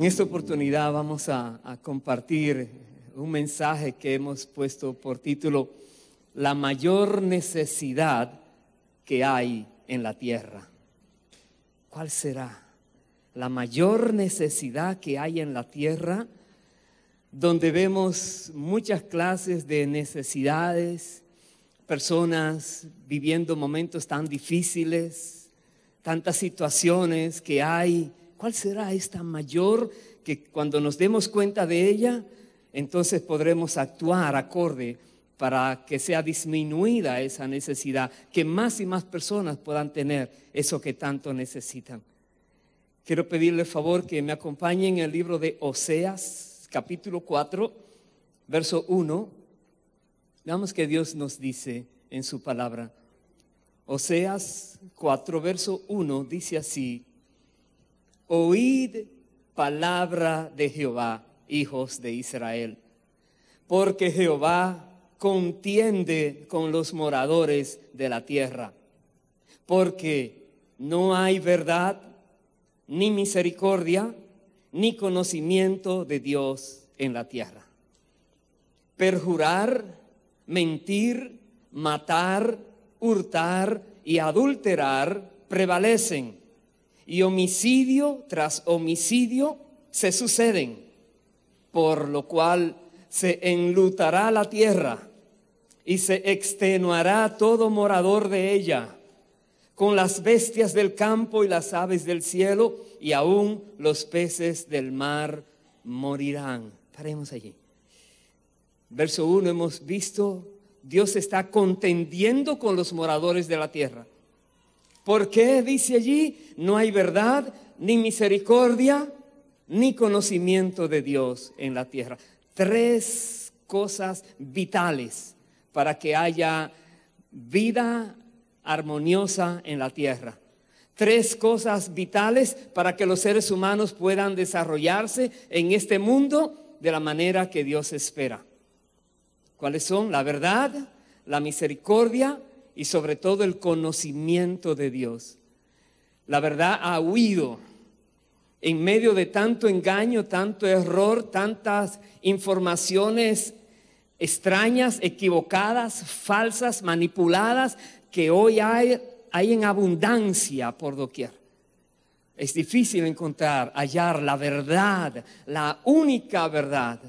En esta oportunidad vamos a compartir un mensaje que hemos puesto por título: la mayor necesidad que hay en la tierra. ¿Cuál será la mayor necesidad que hay en la tierra? Donde vemos muchas clases de necesidades, personas viviendo momentos tan difíciles, tantas situaciones que hay. ¿Cuál será esta mayor que cuando nos demos cuenta de ella, entonces podremos actuar acorde para que sea disminuida esa necesidad, que más y más personas puedan tener eso que tanto necesitan? Quiero pedirle el favor que me acompañen en el libro de Oseas, capítulo 4, verso 1. Veamos que Dios nos dice en su palabra. Oseas 4, verso 1 dice así: oíd palabra de Jehová, hijos de Israel, porque Jehová contiende con los moradores de la tierra, porque no hay verdad, ni misericordia, ni conocimiento de Dios en la tierra. Perjurar, mentir, matar, hurtar y adulterar prevalecen, y homicidio tras homicidio se suceden, por lo cual se enlutará la tierra y se extenuará todo morador de ella, con las bestias del campo y las aves del cielo, y aún los peces del mar morirán. Paremos allí. Verso 1 hemos visto, Dios está contendiendo con los moradores de la tierra. ¿Por qué? Dice allí, no hay verdad, ni misericordia, ni conocimiento de Dios en la tierra. Tres cosas vitales para que haya vida armoniosa en la tierra. Tres cosas vitales para que los seres humanos puedan desarrollarse en este mundo de la manera que Dios espera. ¿Cuáles son? La verdad, la misericordia y sobre todo el conocimiento de Dios. La verdad ha huido en medio de tanto engaño, tanto error, tantas informaciones extrañas, equivocadas, falsas, manipuladas, que hoy hay en abundancia por doquier. Es difícil hallar la verdad, la única verdad.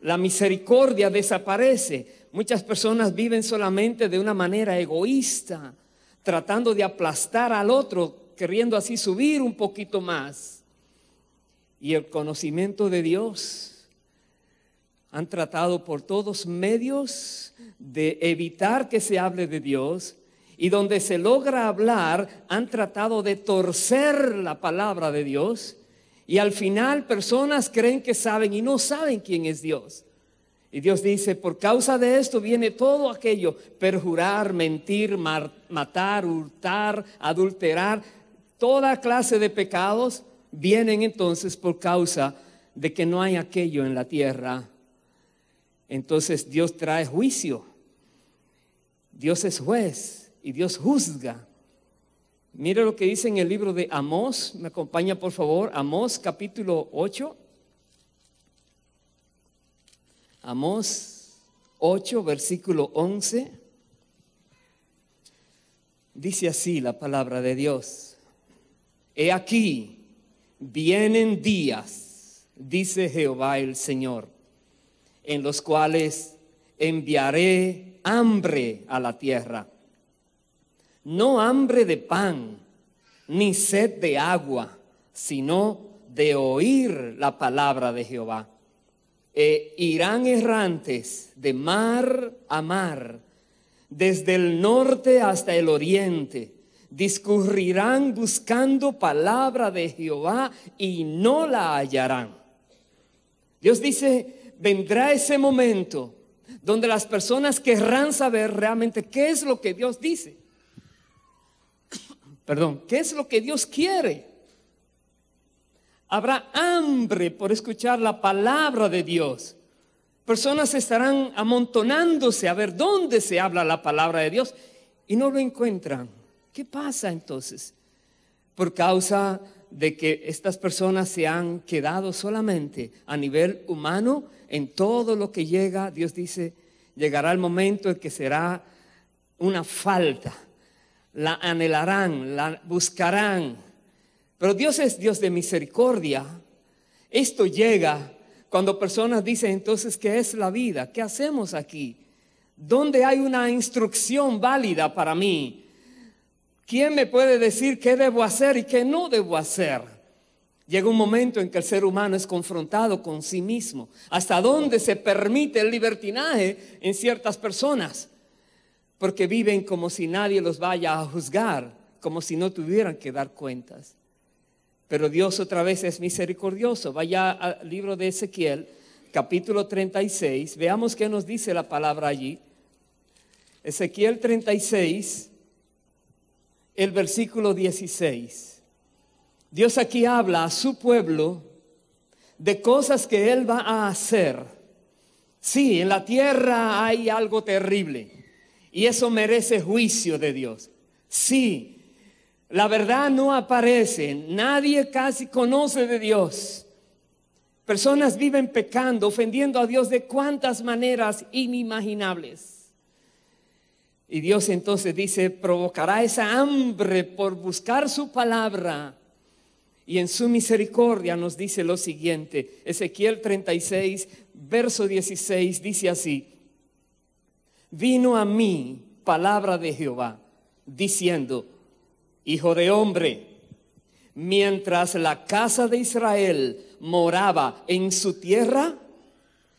La misericordia desaparece. Muchas personas viven solamente de una manera egoísta, tratando de aplastar al otro, queriendo así subir un poquito más. Y el conocimiento de Dios, han tratado por todos medios de evitar que se hable de Dios, y donde se logra hablar, han tratado de torcer la palabra de Dios, y al final personas creen que saben y no saben quién es Dios. Y Dios dice, por causa de esto viene todo aquello: perjurar, mentir, matar, hurtar, adulterar, toda clase de pecados vienen entonces por causa de que no hay aquello en la tierra. Entonces Dios trae juicio. Dios es juez y Dios juzga. Mire lo que dice en el libro de Amós. Me acompaña por favor, Amós capítulo 8. Amós 8, versículo 11. Dice así la palabra de Dios: he aquí, vienen días, dice Jehová el Señor, en los cuales enviaré hambre a la tierra. No hambre de pan, ni sed de agua, sino de oír la palabra de Jehová. E irán errantes de mar a mar, desde el norte hasta el oriente. Discurrirán buscando palabra de Jehová y no la hallarán. Dios dice, vendrá ese momento donde las personas querrán saber realmente qué es lo que Dios dice. ¿Qué es lo que Dios quiere? Habrá hambre por escuchar la palabra de Dios. Personas estarán amontonándose a ver dónde se habla la palabra de Dios y no lo encuentran. ¿Qué pasa entonces? Por causa de que estas personas se han quedado solamente a nivel humano en todo lo que llega. Dios dice, llegará el momento en que será una falta. La anhelarán, la buscarán. Pero Dios es Dios de misericordia. Esto llega cuando personas dicen, entonces, ¿qué es la vida? ¿Qué hacemos aquí? ¿Dónde hay una instrucción válida para mí? ¿Quién me puede decir qué debo hacer y qué no debo hacer? Llega un momento en que el ser humano es confrontado con sí mismo. ¿Hasta dónde se permite el libertinaje en ciertas personas? Porque viven como si nadie los vaya a juzgar, como si no tuvieran que dar cuentas. Pero Dios otra vez es misericordioso. Vaya al libro de Ezequiel, capítulo 36. Veamos qué nos dice la palabra allí. Ezequiel 36. El versículo 16. Dios aquí habla a su pueblo de cosas que Él va a hacer. Sí, en la tierra hay algo terrible y eso merece juicio de Dios. Sí, la verdad no aparece, nadie casi conoce de Dios. Personas viven pecando, ofendiendo a Dios de cuantas maneras inimaginables. Y Dios entonces dice, provocará esa hambre por buscar su palabra. Y en su misericordia nos dice lo siguiente. Ezequiel 36, verso 16, dice así. Vino a mí palabra de Jehová, diciendo, hijo de hombre, mientras la casa de Israel moraba en su tierra,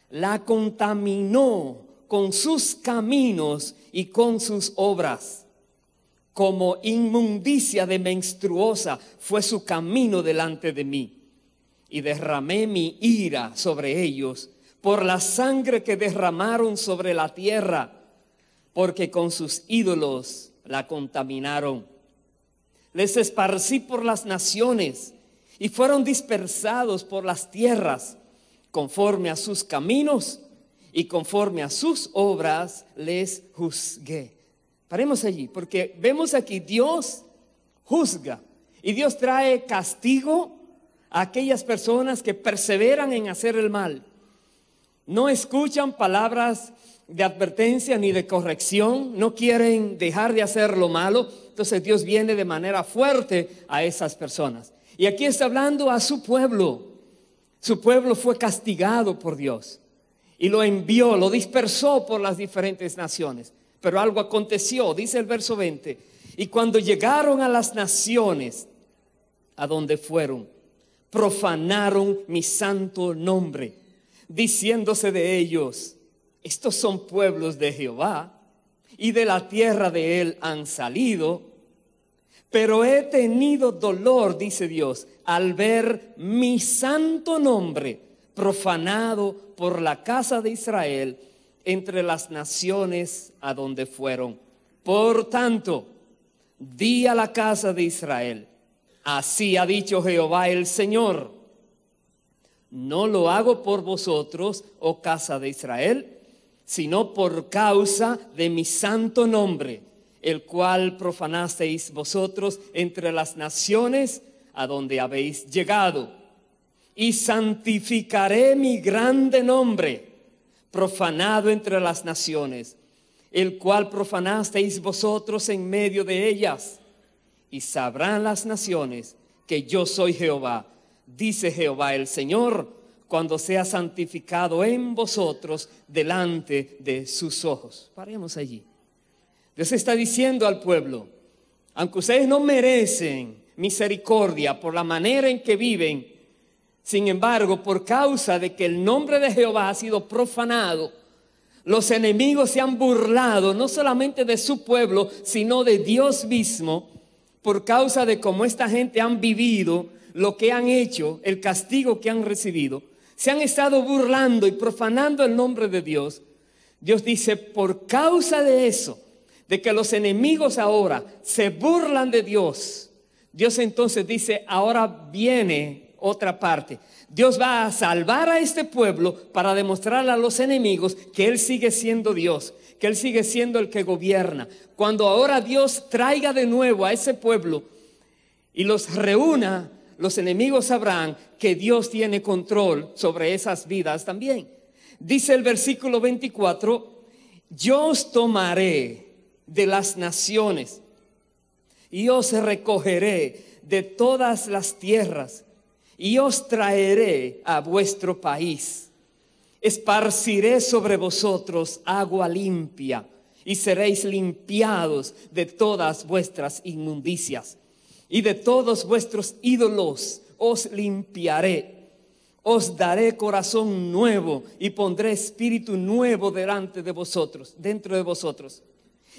la contaminó con sus caminos y con sus obras. Como inmundicia de menstruosa fue su camino delante de mí. Y derramé mi ira sobre ellos por la sangre que derramaron sobre la tierra, porque con sus ídolos la contaminaron. Les esparcí por las naciones y fueron dispersados por las tierras, conforme a sus caminos y conforme a sus obras les juzgué. Paremos allí, porque vemos aquí Dios juzga y Dios trae castigo a aquellas personas que perseveran en hacer el mal. No escuchan palabras de advertencia ni de corrección, no quieren dejar de hacer lo malo. Entonces Dios viene de manera fuerte a esas personas. Y aquí está hablando a su pueblo. Su pueblo fue castigado por Dios y lo envió, lo dispersó por las diferentes naciones. Pero algo aconteció, dice el verso 20. Y cuando llegaron a las naciones a donde fueron, profanaron mi santo nombre, diciéndose de ellos, estos son pueblos de Jehová y de la tierra de él han salido. Pero he tenido dolor, dice Dios, al ver mi santo nombre profanado por la casa de Israel entre las naciones a donde fueron. Por tanto, di a la casa de Israel, así ha dicho Jehová el Señor, no lo hago por vosotros, oh casa de Israel, sino por causa de mi santo nombre, el cual profanasteis vosotros entre las naciones a donde habéis llegado. Y santificaré mi grande nombre, profanado entre las naciones, el cual profanasteis vosotros en medio de ellas. Y sabrán las naciones que yo soy Jehová, dice Jehová el Señor, cuando sea santificado en vosotros delante de sus ojos. Paremos allí. Dios está diciendo al pueblo, aunque ustedes no merecen misericordia por la manera en que viven, sin embargo, por causa de que el nombre de Jehová ha sido profanado, los enemigos se han burlado no solamente de su pueblo, sino de Dios mismo, por causa de cómo esta gente han vivido, lo que han hecho, el castigo que han recibido. Se han estado burlando y profanando el nombre de Dios. Dios dice, por causa de eso, de que los enemigos ahora se burlan de Dios, Dios entonces dice, ahora viene otra parte. Dios va a salvar a este pueblo para demostrarle a los enemigos que Él sigue siendo Dios, que Él sigue siendo el que gobierna. Cuando ahora Dios traiga de nuevo a ese pueblo y los reúna los enemigos sabrán que Dios tiene control sobre esas vidas también. Dice el versículo 24, yo os tomaré de las naciones y os recogeré de todas las tierras y os traeré a vuestro país. Esparciré sobre vosotros agua limpia y seréis limpiados de todas vuestras inmundicias y de todos vuestros ídolos os limpiaré. Os daré corazón nuevo y pondré espíritu nuevo delante de vosotros, dentro de vosotros.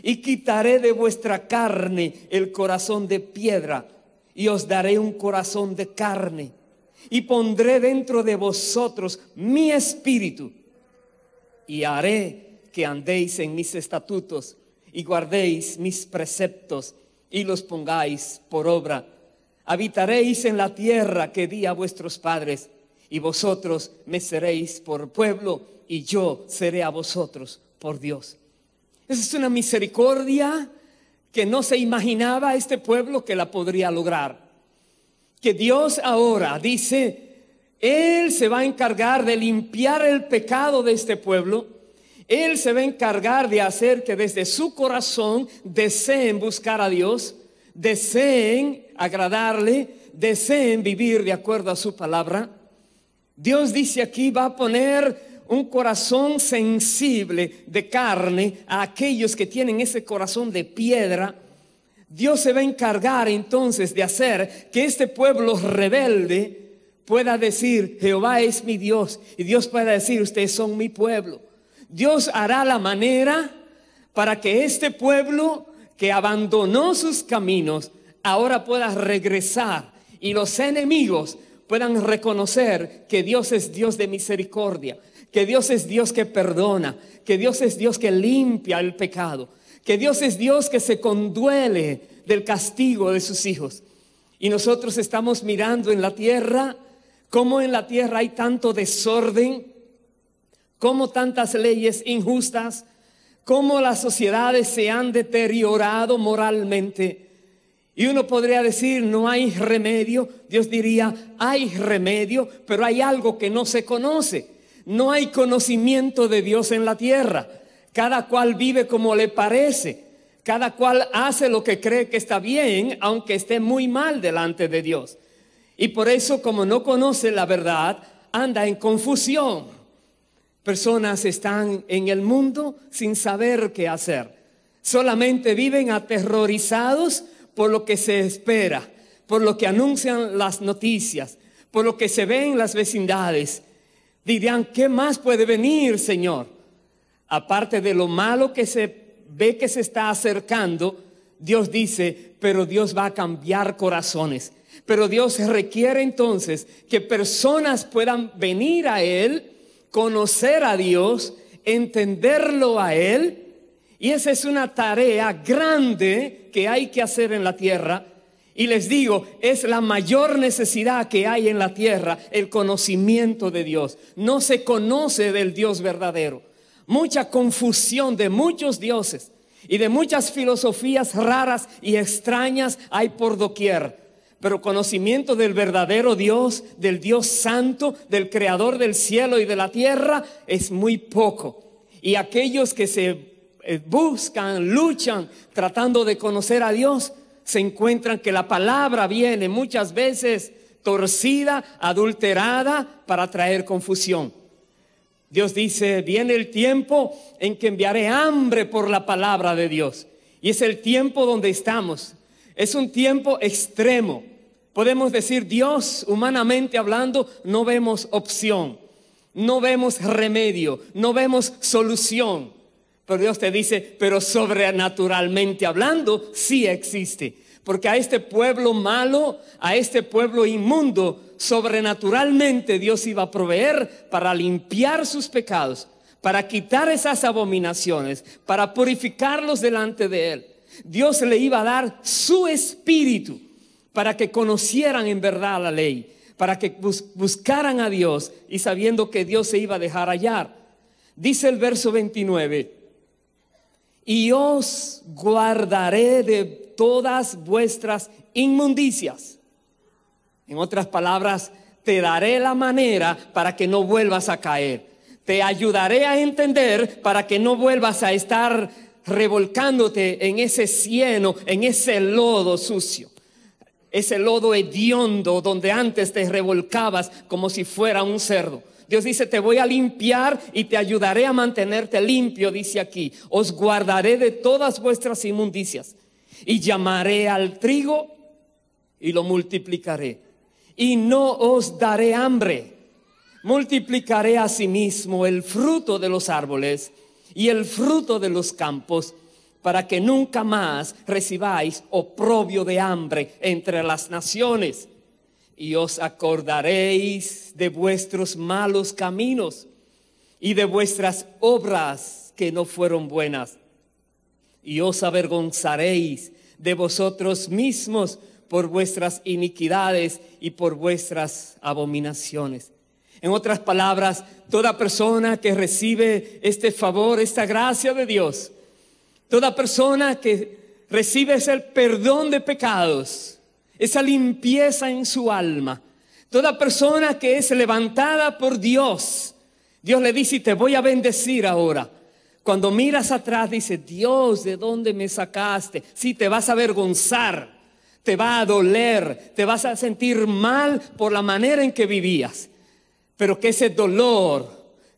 Y quitaré de vuestra carne el corazón de piedra y os daré un corazón de carne. Y pondré dentro de vosotros mi espíritu y haré que andéis en mis estatutos y guardéis mis preceptos y los pongáis por obra. Habitaréis en la tierra que di a vuestros padres y vosotros me seréis por pueblo y yo seré a vosotros por Dios. Esa es una misericordia que no se imaginaba este pueblo que la podría lograr. Que Dios ahora dice, Él se va a encargar de limpiar el pecado de este pueblo. Él se va a encargar de hacer que desde su corazón deseen buscar a Dios, deseen agradarle, deseen vivir de acuerdo a su palabra. Dios dice aquí, va a poner un corazón sensible de carne a aquellos que tienen ese corazón de piedra. Dios se va a encargar entonces de hacer que este pueblo rebelde pueda decir, Jehová es mi Dios, y Dios pueda decir, ustedes son mi pueblo. Dios hará la manera para que este pueblo que abandonó sus caminos ahora pueda regresar y los enemigos puedan reconocer que Dios es Dios de misericordia, que Dios es Dios que perdona, que Dios es Dios que limpia el pecado, que Dios es Dios que se conduele del castigo de sus hijos. Y nosotros estamos mirando en la tierra, cómo en la tierra hay tanto desorden, cómo tantas leyes injustas, cómo las sociedades se han deteriorado moralmente. Y uno podría decir, no hay remedio. Dios diría, hay remedio, pero hay algo que no se conoce. No hay conocimiento de Dios en la tierra. Cada cual vive como le parece. Cada cual hace lo que cree que está bien, aunque esté muy mal delante de Dios. Y por eso, como no conoce la verdad, anda en confusión. Personas están en el mundo sin saber qué hacer. Solamente viven aterrorizados por lo que se espera, por lo que anuncian las noticias, por lo que se ve en las vecindades. Dirán, ¿qué más puede venir, Señor? Aparte de lo malo que se ve que se está acercando, Dios dice, pero Dios va a cambiar corazones. Pero Dios requiere entonces que personas puedan venir a Él, conocer a Dios, entenderlo a Él. Y esa es una tarea grande que hay que hacer en la tierra. Y les digo, es la mayor necesidad que hay en la tierra, el conocimiento de Dios. No se conoce del Dios verdadero. Mucha confusión de muchos dioses y de muchas filosofías raras y extrañas hay por doquier. Pero conocimiento del verdadero Dios, del Dios santo, del creador del cielo y de la tierra es muy poco. Y aquellos que se buscan, luchan, tratando de conocer a Dios, se encuentran que la palabra viene muchas veces torcida, adulterada para traer confusión. Dios dice, viene el tiempo en que enviaré hambre por la palabra de Dios. Y es el tiempo donde estamos. Es un tiempo extremo. Podemos decir, Dios, humanamente hablando, no vemos opción, no vemos remedio, no vemos solución. Pero Dios te dice, pero sobrenaturalmente hablando, sí existe. Porque a este pueblo malo, a este pueblo inmundo, sobrenaturalmente Dios iba a proveer para limpiar sus pecados, para quitar esas abominaciones, para purificarlos delante de Él. Dios le iba a dar su espíritu para que conocieran en verdad la ley, para que buscaran a Dios y sabiendo que Dios se iba a dejar hallar. Dice el verso 29, y os guardaré de todas vuestras inmundicias. En otras palabras, te daré la manera para que no vuelvas a caer. Te ayudaré a entender para que no vuelvas a estar revolcándote en ese cieno, en ese lodo sucio. Ese lodo hediondo donde antes te revolcabas como si fuera un cerdo. Dios dice, te voy a limpiar y te ayudaré a mantenerte limpio, dice aquí. Os guardaré de todas vuestras inmundicias y llamaré al trigo y lo multiplicaré. Y no os daré hambre. Multiplicaré asimismo el fruto de los árboles y el fruto de los campos, para que nunca más recibáis oprobio de hambre entre las naciones. Y os acordaréis de vuestros malos caminos y de vuestras obras que no fueron buenas. Y os avergonzaréis de vosotros mismos por vuestras iniquidades y por vuestras abominaciones. En otras palabras, toda persona que recibe este favor, esta gracia de Dios, toda persona que recibe ese perdón de pecados, esa limpieza en su alma, toda persona que es levantada por Dios, Dios le dice, te voy a bendecir ahora. Cuando miras atrás, dice, Dios, ¿de dónde me sacaste? Sí, te vas a avergonzar, te va a doler, te vas a sentir mal por la manera en que vivías. Pero que ese dolor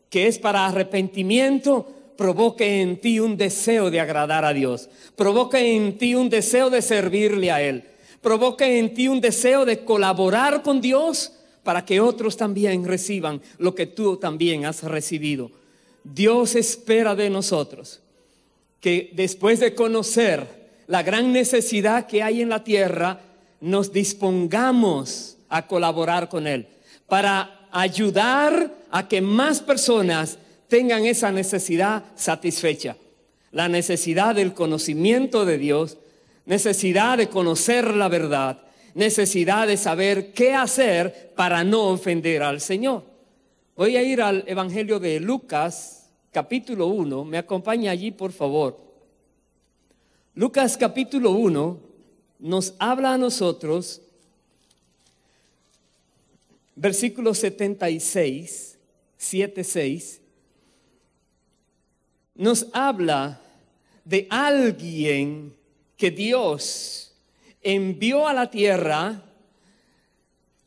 que es para arrepentimiento provoque en ti un deseo de agradar a Dios, provoque en ti un deseo de servirle a Él, provoque en ti un deseo de colaborar con Dios para que otros también reciban lo que tú también has recibido. Dios espera de nosotros que después de conocer la gran necesidad que hay en la tierra, nos dispongamos a colaborar con Él para ayudar a que más personas tengan esa necesidad satisfecha. La necesidad del conocimiento de Dios, necesidad de conocer la verdad, necesidad de saber qué hacer para no ofender al Señor. Voy a ir al Evangelio de Lucas, capítulo 1. Me acompaña allí, por favor. Lucas, capítulo 1, nos habla a nosotros, versículo 76, 7-6, nos habla de alguien que Dios envió a la tierra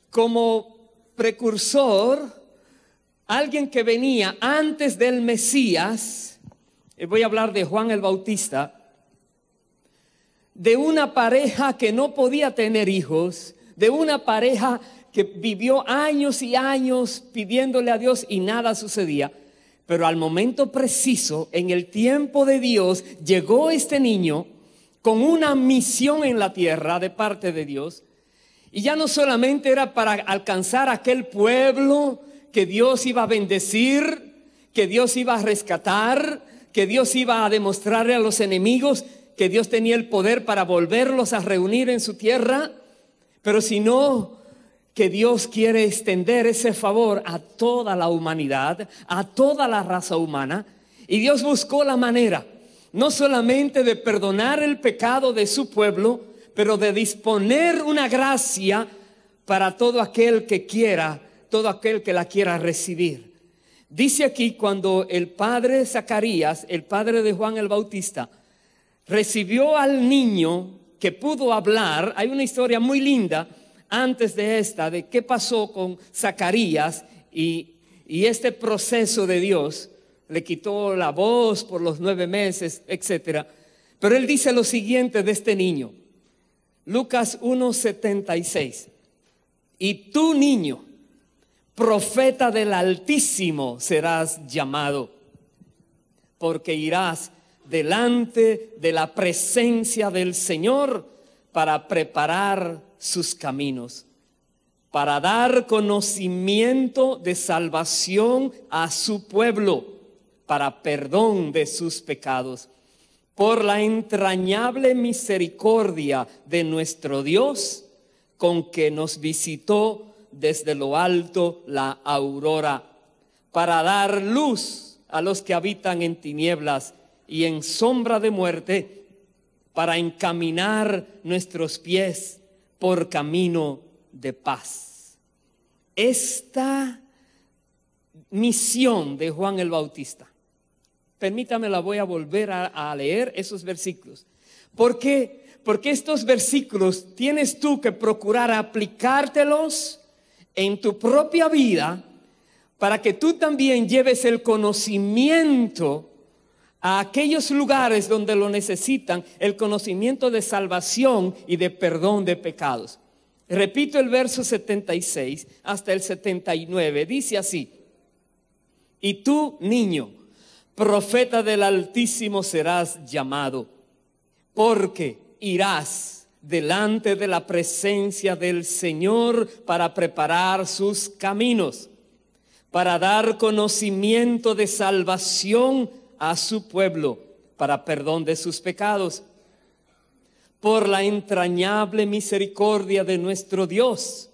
como precursor, alguien que venía antes del Mesías. Voy a hablar de Juan el Bautista, de una pareja que no podía tener hijos, de una pareja que vivió años y años pidiéndole a Dios y nada sucedía. Pero al momento preciso, en el tiempo de Dios, llegó este niño con una misión en la tierra de parte de Dios. Y ya no solamente era para alcanzar aquel pueblo que Dios iba a bendecir, que Dios iba a rescatar, que Dios iba a demostrarle a los enemigos que Dios tenía el poder para volverlos a reunir en su tierra, pero sino que Dios quiere extender ese favor a toda la humanidad, a toda la raza humana. Y Dios buscó la manera, no solamente de perdonar el pecado de su pueblo, pero de disponer una gracia para todo aquel que quiera, todo aquel que la quiera recibir. Dice aquí, cuando el padre Zacarías, el padre de Juan el Bautista, recibió al niño que pudo hablar, hay una historia muy linda antes de esta, de qué pasó con Zacarías y este proceso de Dios. Le quitó la voz por los 9 meses, etc. Pero él dice lo siguiente de este niño. Lucas 1:76. Y tú, niño, profeta del Altísimo serás llamado, porque irás delante de la presencia del Señor para preparar sus caminos, para dar conocimiento de salvación a su pueblo, para perdón de sus pecados, por la entrañable misericordia de nuestro Dios, con que nos visitó desde lo alto la aurora, para dar luz a los que habitan en tinieblas y en sombra de muerte, para encaminar nuestros pies por camino de paz. Esta misión de Juan el Bautista, permítame, la voy a volver a leer esos versículos. ¿Por qué? Porque estos versículos tienes tú que procurar aplicártelos en tu propia vida para que tú también lleves el conocimiento a aquellos lugares donde lo necesitan, el conocimiento de salvación y de perdón de pecados. Repito el verso 76 hasta el 79, dice así: y tú, niño, profeta del Altísimo serás llamado, porque irás delante de la presencia del Señor para preparar sus caminos, para dar conocimiento de salvación a su pueblo, para perdón de sus pecados, por la entrañable misericordia de nuestro Dios,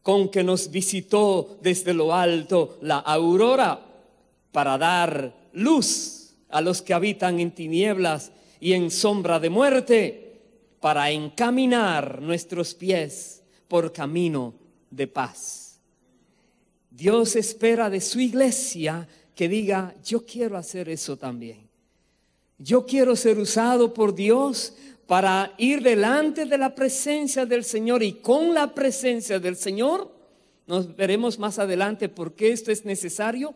con que nos visitó desde lo alto la aurora, para dar luz a los que habitan en tinieblas y en sombra de muerte, para encaminar nuestros pies por camino de paz. Dios espera de su iglesia que diga: yo quiero hacer eso también. Yo quiero ser usado por Dios para ir delante de la presencia del Señor, y con la presencia del Señor, nos veremos más adelante por qué esto es necesario,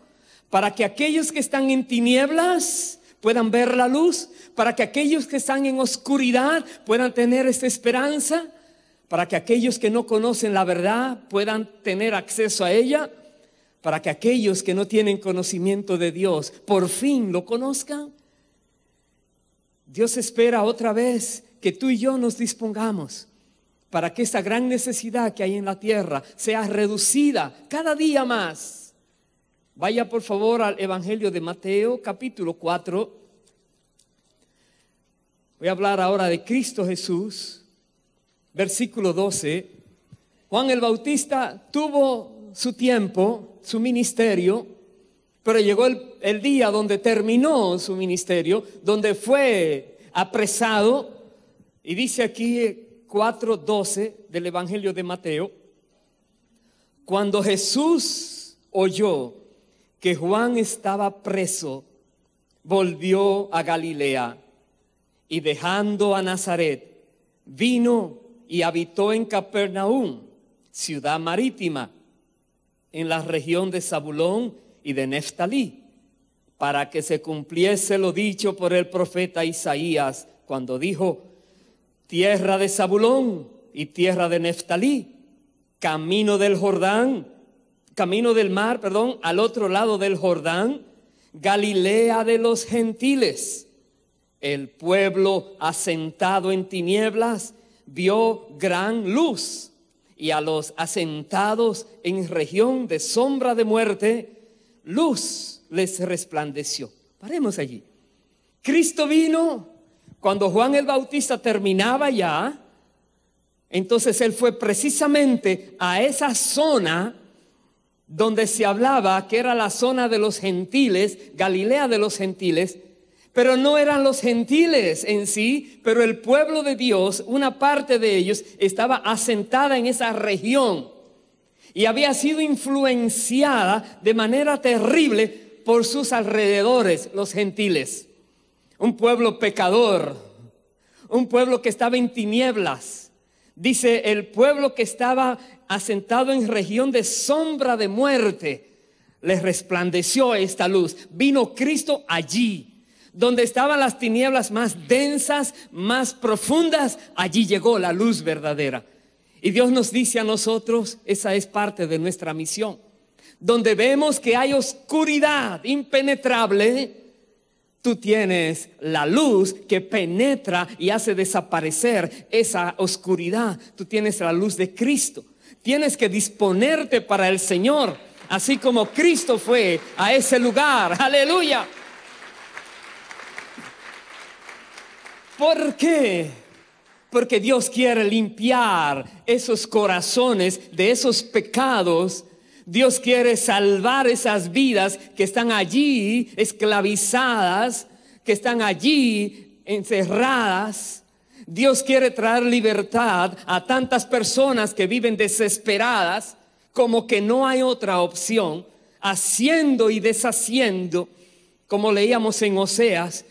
para que aquellos que están en tinieblas puedan ver la luz, para que aquellos que están en oscuridad puedan tener esta esperanza, para que aquellos que no conocen la verdad puedan tener acceso a ella, para que aquellos que no tienen conocimiento de Dios por fin lo conozcan. Dios espera otra vez que tú y yo nos dispongamos para que esta gran necesidad que hay en la tierra sea reducida cada día más. Vaya por favor al Evangelio de Mateo, capítulo 4. Voy a hablar ahora de Cristo Jesús, versículo 12. Juan el Bautista tuvo su tiempo, su ministerio, pero llegó el día donde terminó su ministerio, donde fue apresado. Y dice aquí 4:12 del Evangelio de Mateo: cuando Jesús oyó que Juan estaba preso, volvió a Galilea, y dejando a Nazaret, vino y habitó en Capernaum, ciudad marítima, en la región de Zabulón y de Neftalí, para que se cumpliese lo dicho por el profeta Isaías, cuando dijo: tierra de Zabulón y tierra de Neftalí, camino del mar, al otro lado del Jordán, Galilea de los gentiles. El pueblo asentado en tinieblas vio gran luz, y a los asentados en región de sombra de muerte, luz les resplandeció. Paremos allí. Cristo vino cuando Juan el Bautista terminaba ya. Entonces él fue precisamente a esa zona donde se hablaba que era la zona de los gentiles, Galilea de los gentiles, pero no eran los gentiles en sí, pero el pueblo de Dios, una parte de ellos estaba asentada en esa región y había sido influenciada de manera terrible por sus alrededores, los gentiles. Un pueblo pecador, un pueblo que estaba en tinieblas. Dice, el pueblo que estaba asentado en región de sombra de muerte, les resplandeció esta luz. Vino Cristo allí, donde estaban las tinieblas más densas, más profundas, allí llegó la luz verdadera. Y Dios nos dice a nosotros, esa es parte de nuestra misión. Donde vemos que hay oscuridad impenetrable, tú tienes la luz que penetra y hace desaparecer esa oscuridad. Tú tienes la luz de Cristo. Tienes que disponerte para el Señor, así como Cristo fue a ese lugar. ¡Aleluya! ¿Por qué? Porque Dios quiere limpiar esos corazones de esos pecados. Dios quiere salvar esas vidas que están allí esclavizadas, que están allí encerradas. Dios quiere traer libertad a tantas personas que viven desesperadas, como que no hay otra opción, haciendo y deshaciendo, como leíamos en Oseas.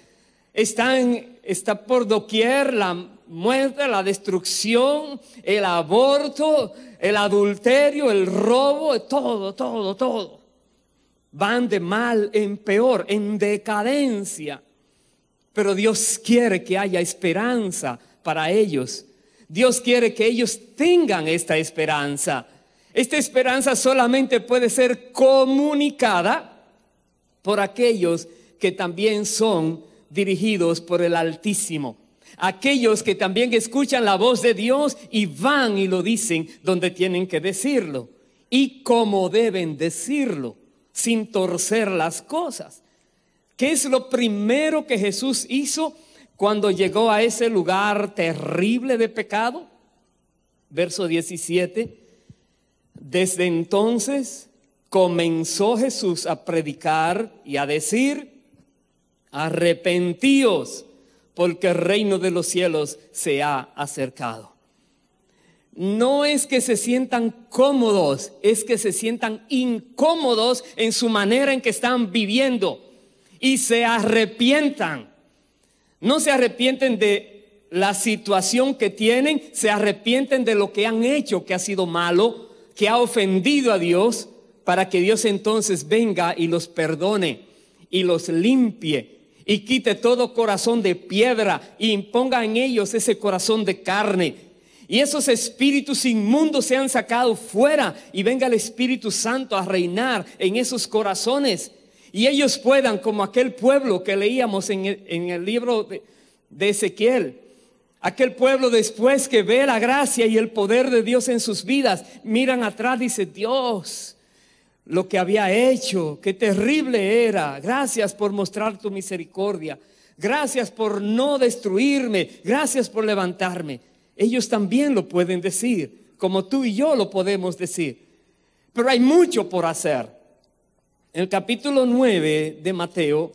Está por doquier la muerte, la destrucción, el aborto, el adulterio, el robo, todo. Van de mal en peor, en decadencia. Pero Dios quiere que haya esperanza para ellos. Dios quiere que ellos tengan esta esperanza. Esta esperanza solamente puede ser comunicada por aquellos que también son dirigidos por el Altísimo. Aquellos que también escuchan la voz de Dios y van y lo dicen donde tienen que decirlo. Y como deben decirlo, sin torcer las cosas. ¿Qué es lo primero que Jesús hizo cuando llegó a ese lugar terrible de pecado? Verso 17. Desde entonces comenzó Jesús a predicar y a decir: arrepentíos, porque el reino de los cielos se ha acercado. No es que se sientan cómodos, es que se sientan incómodos en su manera en que están viviendo. Y se arrepientan. No se arrepienten de la situación que tienen, se arrepienten de lo que han hecho, que ha sido malo, que ha ofendido a Dios, para que Dios entonces venga y los perdone y los limpie y quite todo corazón de piedra y imponga en ellos ese corazón de carne. Y esos espíritus inmundos sean sacados fuera y venga el Espíritu Santo a reinar en esos corazones. Y ellos puedan, como aquel pueblo que leíamos en el libro de Ezequiel, aquel pueblo después que ve la gracia y el poder de Dios en sus vidas, miran atrás y dicen: Dios, lo que había hecho, qué terrible era. Gracias por mostrar tu misericordia. Gracias por no destruirme. Gracias por levantarme. Ellos también lo pueden decir, como tú y yo lo podemos decir. Pero hay mucho por hacer. En el capítulo 9 de Mateo,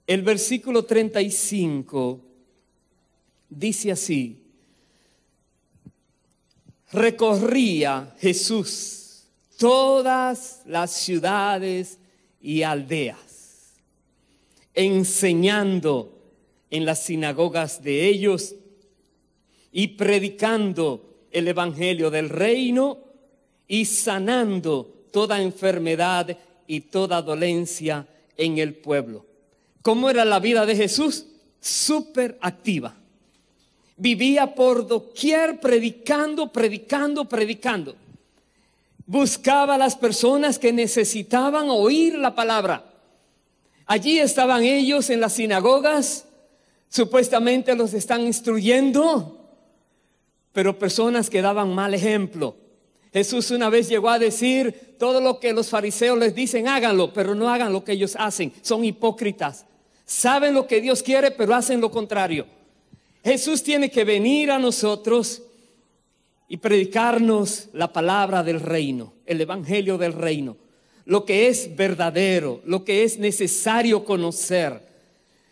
el versículo 35 dice así: recorría Jesús todas las ciudades y aldeas, enseñando en las sinagogas de ellos y predicando el evangelio del reino y sanando toda enfermedad y toda dolencia en el pueblo. ¿Cómo era la vida de Jesús? Súper activa. Vivía por doquier predicando. Buscaba a las personas que necesitaban oír la palabra. Allí estaban ellos en las sinagogas, supuestamente los están instruyendo, pero personas que daban mal ejemplo. Jesús una vez llegó a decir: todo lo que los fariseos les dicen, háganlo, pero no hagan lo que ellos hacen. Son hipócritas. Saben lo que Dios quiere, pero hacen lo contrario. Jesús tiene que venir a nosotros y predicarnos la palabra del reino, el evangelio del reino, lo que es verdadero, lo que es necesario conocer.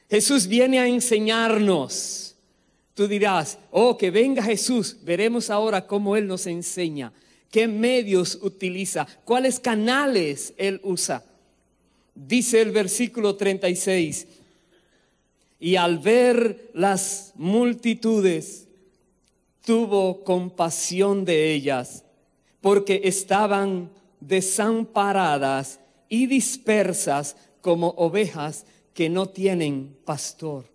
Jesús viene a enseñarnos. Tú dirás: oh, que venga Jesús. Veremos ahora cómo Él nos enseña. ¿Qué medios utiliza? ¿Cuáles canales Él usa? Dice el versículo 36: y al ver las multitudes, tuvo compasión de ellas, porque estaban desamparadas y dispersas como ovejas que no tienen pastor.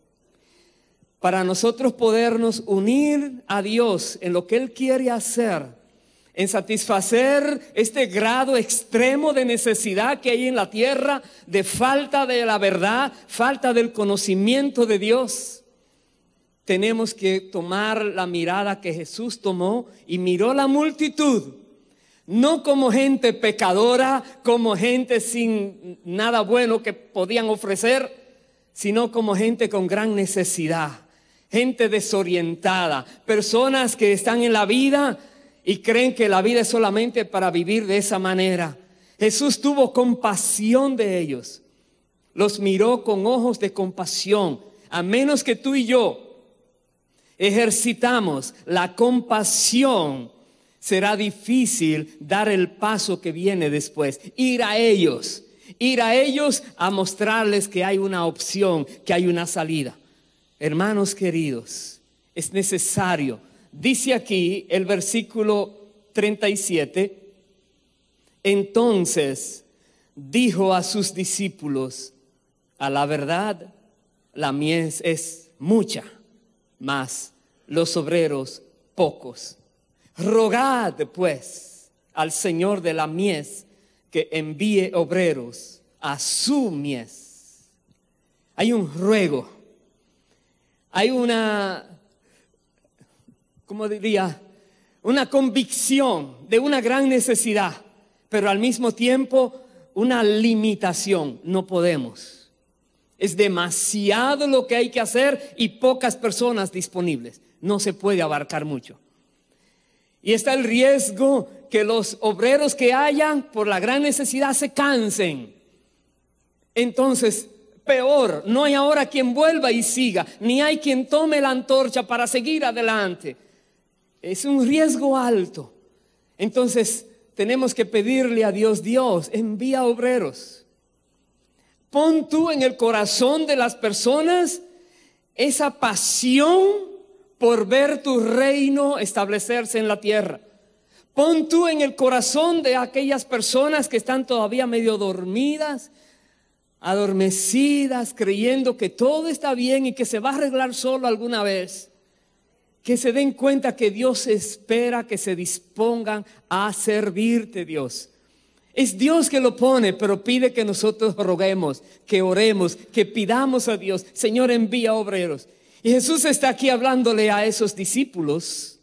Para nosotros podernos unir a Dios en lo que Él quiere hacer, en satisfacer este grado extremo de necesidad que hay en la tierra, de falta de la verdad, falta del conocimiento de Dios, tenemos que tomar la mirada que Jesús tomó y miró la multitud, no como gente pecadora, como gente sin nada bueno que podían ofrecer, sino como gente con gran necesidad, gente desorientada, personas que están en la vida y creen que la vida es solamente para vivir de esa manera. Jesús tuvo compasión de ellos, los miró con ojos de compasión. A menos que tú y yo ejercitamos la compasión, será difícil dar el paso que viene después, ir a ellos a mostrarles que hay una opción, que hay una salida. Hermanos queridos, es necesario. Dice aquí el versículo 37, entonces dijo a sus discípulos, a la verdad, la mies es mucha, mas los obreros pocos. Rogad pues al Señor de la mies que envíe obreros a su mies. Hay un ruego, hay una, ¿cómo diría? Una convicción de una gran necesidad, pero al mismo tiempo una limitación. No podemos. Es demasiado lo que hay que hacer y pocas personas disponibles. No se puede abarcar mucho. Y está el riesgo que los obreros que hayan por la gran necesidad se cansen. Entonces, peor, no hay ahora quien vuelva y siga, ni hay quien tome la antorcha para seguir adelante. Es un riesgo alto. Entonces, tenemos que pedirle a Dios, Dios, envía obreros. Pon tú en el corazón de las personas esa pasión por ver tu reino establecerse en la tierra. Pon tú en el corazón de aquellas personas que están todavía medio dormidas, adormecidas, creyendo que todo está bien y que se va a arreglar solo alguna vez, que se den cuenta que Dios espera que se dispongan a servirte, Dios. Es Dios que lo pone, pero pide que nosotros roguemos, que oremos, que pidamos a Dios, Señor, envía obreros. Y Jesús está aquí hablándole a esos discípulos.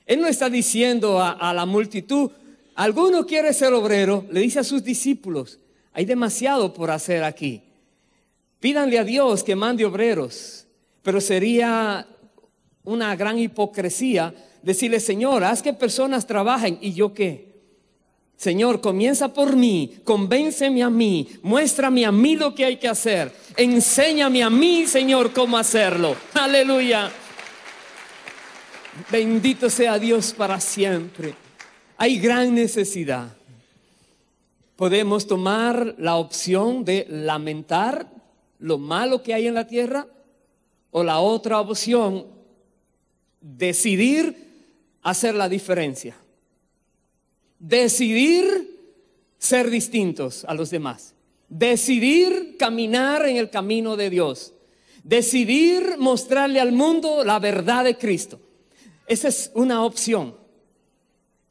Él no está diciendo a la multitud, ¿alguno quiere ser obrero? Le dice a sus discípulos, hay demasiado por hacer aquí. Pídanle a Dios que mande obreros. Pero sería una gran hipocresía decirle, Señor, haz que personas trabajen. ¿Y yo qué? Señor, comienza por mí, convénceme a mí, muéstrame a mí lo que hay que hacer, enséñame a mí, Señor, cómo hacerlo. Aleluya. Bendito sea Dios para siempre. Hay gran necesidad. Podemos tomar la opción de lamentar lo malo que hay en la tierra, o la otra opción, decidir hacer la diferencia. Decidir ser distintos a los demás. Decidir caminar en el camino de Dios. Decidir mostrarle al mundo la verdad de Cristo. Esa es una opción.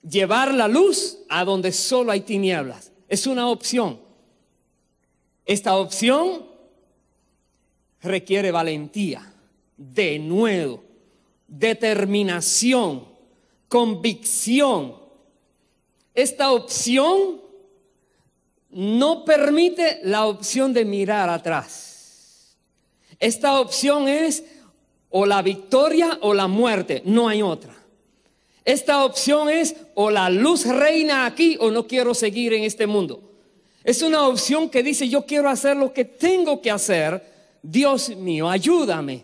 Llevar la luz a donde solo hay tinieblas. Es una opción. Esta opción requiere valentía, denuedo, determinación, convicción. Esta opción no permite la opción de mirar atrás. Esta opción es o la victoria o la muerte, no hay otra. Esta opción es o la luz reina aquí o no quiero seguir en este mundo. Es una opción que dice yo quiero hacer lo que tengo que hacer. Dios mío, ayúdame.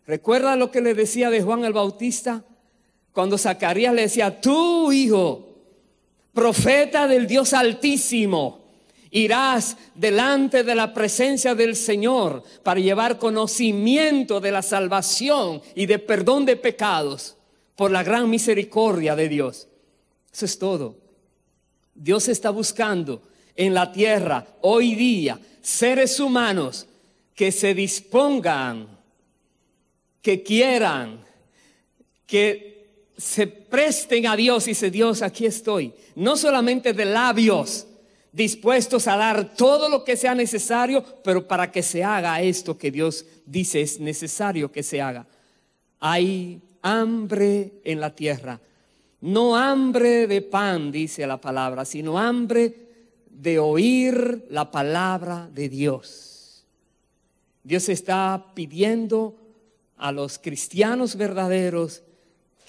¿Recuerda lo que le decía de Juan el Bautista? Cuando Zacarías le decía, tú hijo, profeta del Dios Altísimo, irás delante de la presencia del Señor para llevar conocimiento de la salvación y de perdón de pecados por la gran misericordia de Dios. Eso es todo. Dios está buscando en la tierra hoy día seres humanos que se dispongan, que quieran, que se presten a Dios y dice Dios, aquí estoy. No solamente de labios, dispuestos a dar todo lo que sea necesario, pero para que se haga esto que Dios dice es necesario que se haga. Hay hambre en la tierra. No hambre de pan, dice la palabra, sino hambre de oír la palabra de Dios. Dios está pidiendo a los cristianos verdaderos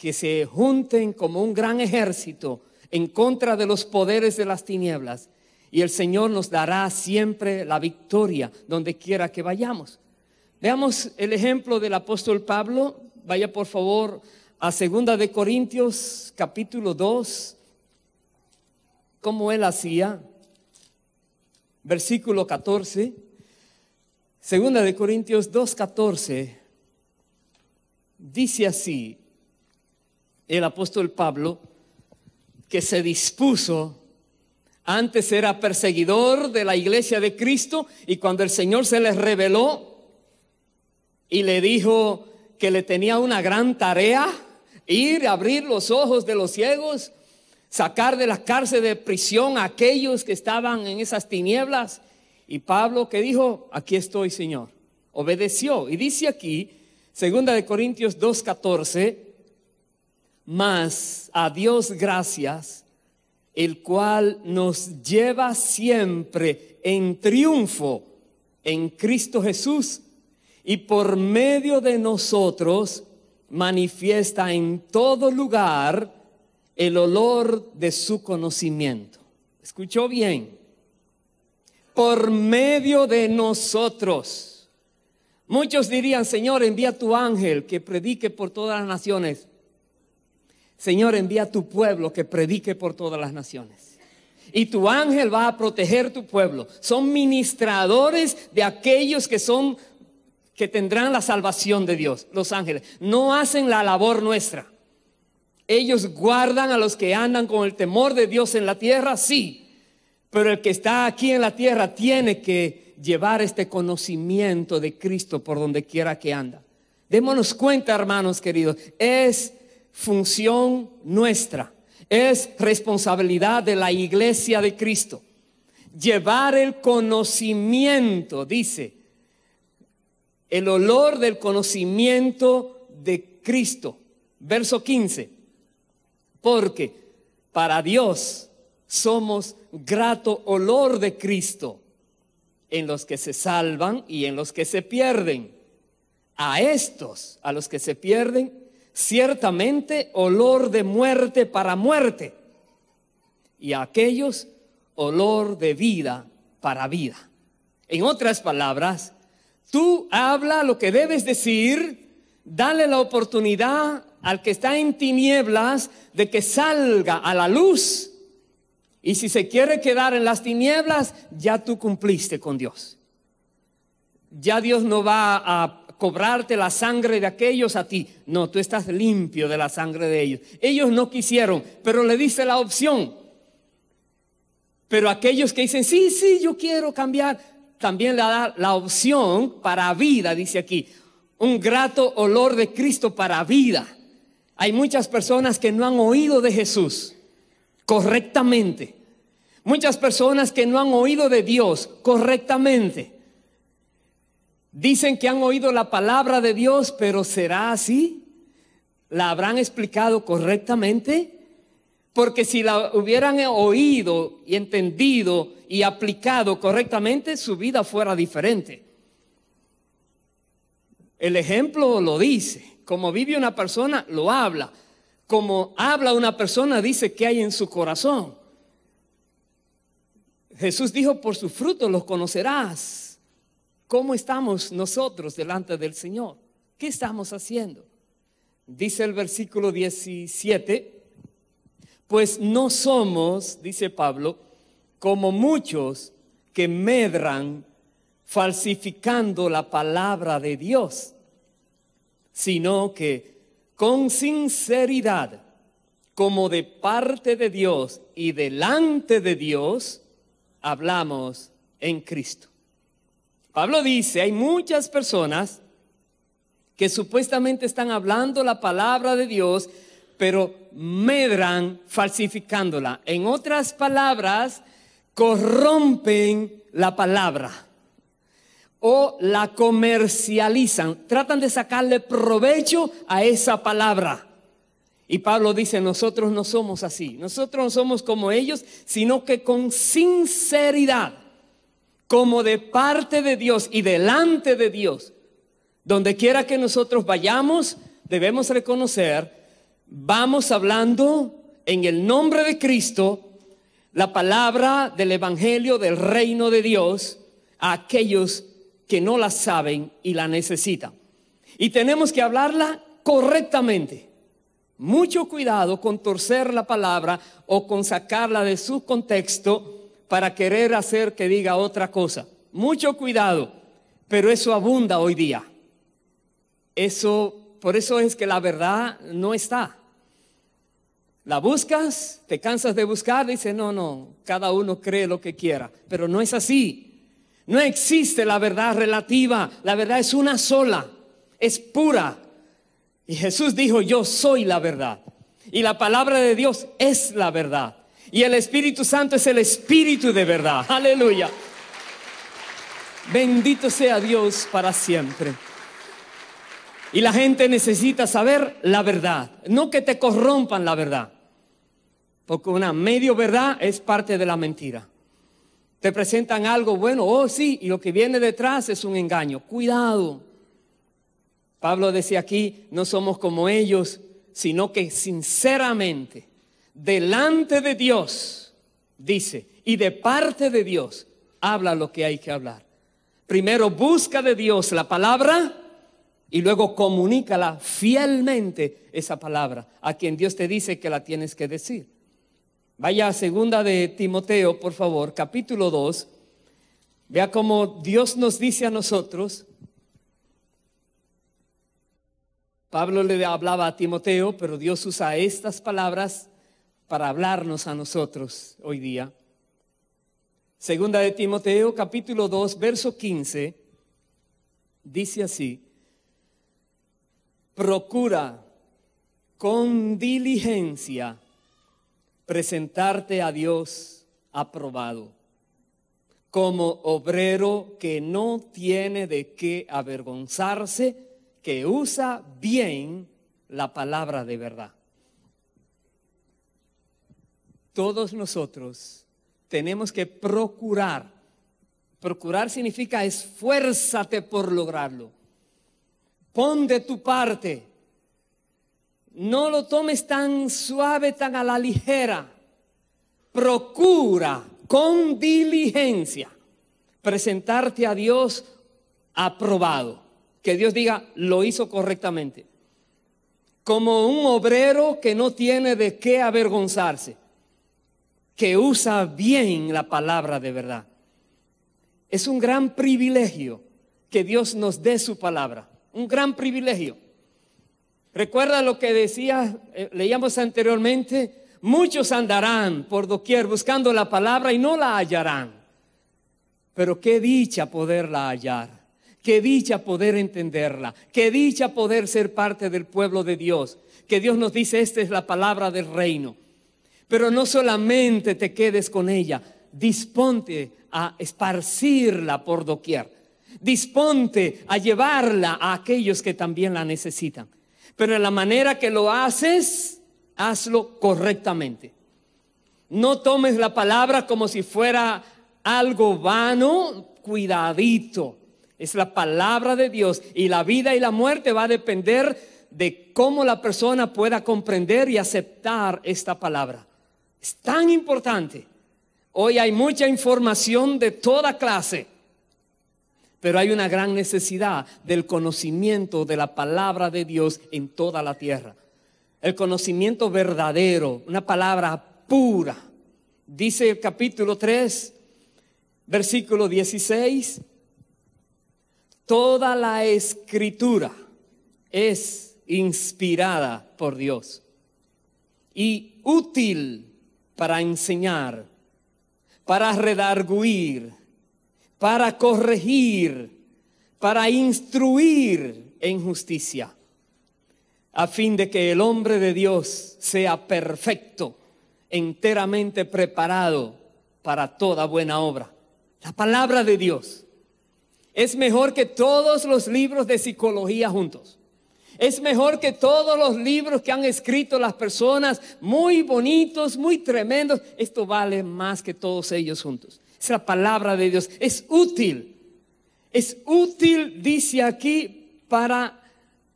que se junten como un gran ejército en contra de los poderes de las tinieblas. Y el Señor nos dará siempre la victoria donde quiera que vayamos. Veamos el ejemplo del apóstol Pablo. vaya por favor a 2 de Corintios capítulo 2, como él hacía, versículo 14. 2 de Corintios 2:14 dice así el apóstol Pablo, que se dispuso. Antes era perseguidor de la iglesia de Cristo, y cuando el Señor se les reveló y le dijo que le tenía una gran tarea, ir a abrir los ojos de los ciegos, sacar de la cárcel de prisión a aquellos que estaban en esas tinieblas. Y Pablo, ¿qué dijo? Aquí estoy, Señor. Obedeció. Y dice aquí, 2 de Corintios 2:14, mas a Dios gracias, el cual nos lleva siempre en triunfo en Cristo Jesús, y por medio de nosotros manifiesta en todo lugar el olor de su conocimiento. ¿Escuchó bien? Por medio de nosotros. Muchos dirían: Señor, envía tu ángel que predique por todas las naciones. Señor, envía tu pueblo que predique por todas las naciones. Y tu ángel va a proteger tu pueblo. Son ministradores de aquellos que tendrán la salvación de Dios. Los ángeles no hacen la labor nuestra. Ellos guardan a los que andan con el temor de Dios en la tierra, sí. Pero el que está aquí en la tierra tiene que llevar este conocimiento de Cristo por donde quiera que anda. Démonos cuenta, hermanos queridos, es función nuestra, es responsabilidad de la iglesia de Cristo. Llevar el conocimiento, dice, el olor del conocimiento de Cristo. Verso 15, porque para Dios somos grato olor de Cristo en los que se salvan y en los que se pierden. A estos, a los que se pierden, ciertamente olor de muerte para muerte, y a aquellos olor de vida para vida. En otras palabras, tú habla lo que debes decir, dale la oportunidad al que está en tinieblas de que salga a la luz. Y si se quiere quedar en las tinieblas, ya tú cumpliste con Dios. Ya Dios no va a cobrarte la sangre de aquellos a ti. No, tú estás limpio de la sangre de ellos. Ellos no quisieron, pero le diste la opción. Pero aquellos que dicen, sí, yo quiero cambiar, también le da la opción para vida, dice aquí. Un grato olor de Cristo para vida. Hay muchas personas que no han oído de Jesús correctamente. Muchas personas que no han oído de Dios correctamente. Dicen que han oído la palabra de Dios, pero ¿será así? ¿La habrán explicado correctamente? Porque si la hubieran oído y entendido y aplicado correctamente, su vida fuera diferente. El ejemplo lo dice. Como vive una persona, lo habla. Como habla una persona, dice qué hay en su corazón. Jesús dijo, por su fruto los conocerás. ¿Cómo estamos nosotros delante del Señor? ¿Qué estamos haciendo? Dice el versículo 17, pues no somos, dice Pablo, como muchos que medran falsificando la palabra de Dios, sino que con sinceridad, como de parte de Dios y delante de Dios, hablamos en Cristo. Pablo dice, hay muchas personas que supuestamente están hablando la palabra de Dios, pero medran falsificándola. En otras palabras, corrompen la palabra o la comercializan, tratan de sacarle provecho a esa palabra. Y Pablo dice, nosotros no somos así, nosotros no somos como ellos, sino que con sinceridad, como de parte de Dios y delante de Dios, donde quiera que nosotros vayamos, debemos reconocer, vamos hablando en el nombre de Cristo, la palabra del evangelio del reino de Dios a aquellos que no la saben y la necesitan. Y tenemos que hablarla correctamente. Mucho cuidado con torcer la palabra o con sacarla de su contexto para querer hacer que diga otra cosa. Mucho cuidado, pero eso abunda hoy día. Por eso es que la verdad no está. La buscas, te cansas de buscar, dices, no, cada uno cree lo que quiera, pero no es así. No existe la verdad relativa, la verdad es una sola, es pura. Y Jesús dijo, yo soy la verdad. Y la palabra de Dios es la verdad. Y el Espíritu Santo es el Espíritu de verdad. Aleluya. Bendito sea Dios para siempre. Y la gente necesita saber la verdad, no que te corrompan la verdad. Porque una medio verdad es parte de la mentira. Te presentan algo bueno, oh sí, y lo que viene detrás es un engaño. Cuidado. Pablo decía aquí, no somos como ellos, sino que sinceramente, delante de Dios, dice, y de parte de Dios, habla lo que hay que hablar. Primero busca de Dios la palabra y luego comunícala fielmente esa palabra a quien Dios te dice que la tienes que decir. Vaya a segunda de Timoteo, por favor, capítulo 2. Vea cómo Dios nos dice a nosotros. Pablo le hablaba a Timoteo, pero Dios usa estas palabras para hablarnos a nosotros hoy día. Segunda de Timoteo, capítulo 2, verso 15, dice así: procura con diligencia presentarte a Dios aprobado, como obrero que no tiene de qué avergonzarse, que usa bien la palabra de verdad. Todos nosotros tenemos que procurar. Procurar significa esfuérzate por lograrlo. Pon de tu parte. No lo tomes tan suave, tan a la ligera. Procura con diligencia presentarte a Dios aprobado. Que Dios diga, lo hizo correctamente. Como un obrero que no tiene de qué avergonzarse, que usa bien la palabra de verdad. Es un gran privilegio que Dios nos dé su palabra. Un gran privilegio. Recuerda lo que leíamos anteriormente. Muchos andarán por doquier buscando la palabra y no la hallarán. Pero qué dicha poderla hallar. Qué dicha poder entenderla. Qué dicha poder ser parte del pueblo de Dios. Que Dios nos dice, esta es la palabra del reino. Pero no solamente te quedes con ella. Disponte a esparcirla por doquier. Disponte a llevarla a aquellos que también la necesitan. Pero en la manera que lo haces, hazlo correctamente. No tomes la palabra como si fuera algo vano. Cuidadito. Es la palabra de Dios y la vida y la muerte va a depender de cómo la persona pueda comprender y aceptar esta palabra. Es tan importante. Hoy hay mucha información de toda clase, pero hay una gran necesidad del conocimiento de la palabra de Dios en toda la tierra. El conocimiento verdadero, una palabra pura. Dice el capítulo 3, versículo 16. Toda la escritura es inspirada por Dios y útil para enseñar, para redarguir, para corregir, para instruir en justicia, a fin de que el hombre de Dios sea perfecto, enteramente preparado para toda buena obra. La palabra de Dios es mejor que todos los libros de psicología juntos. Es mejor que todos los libros que han escrito las personas, muy bonitos, muy tremendos. Esto vale más que todos ellos juntos. Es la palabra de Dios. Es útil. Es útil, dice aquí, para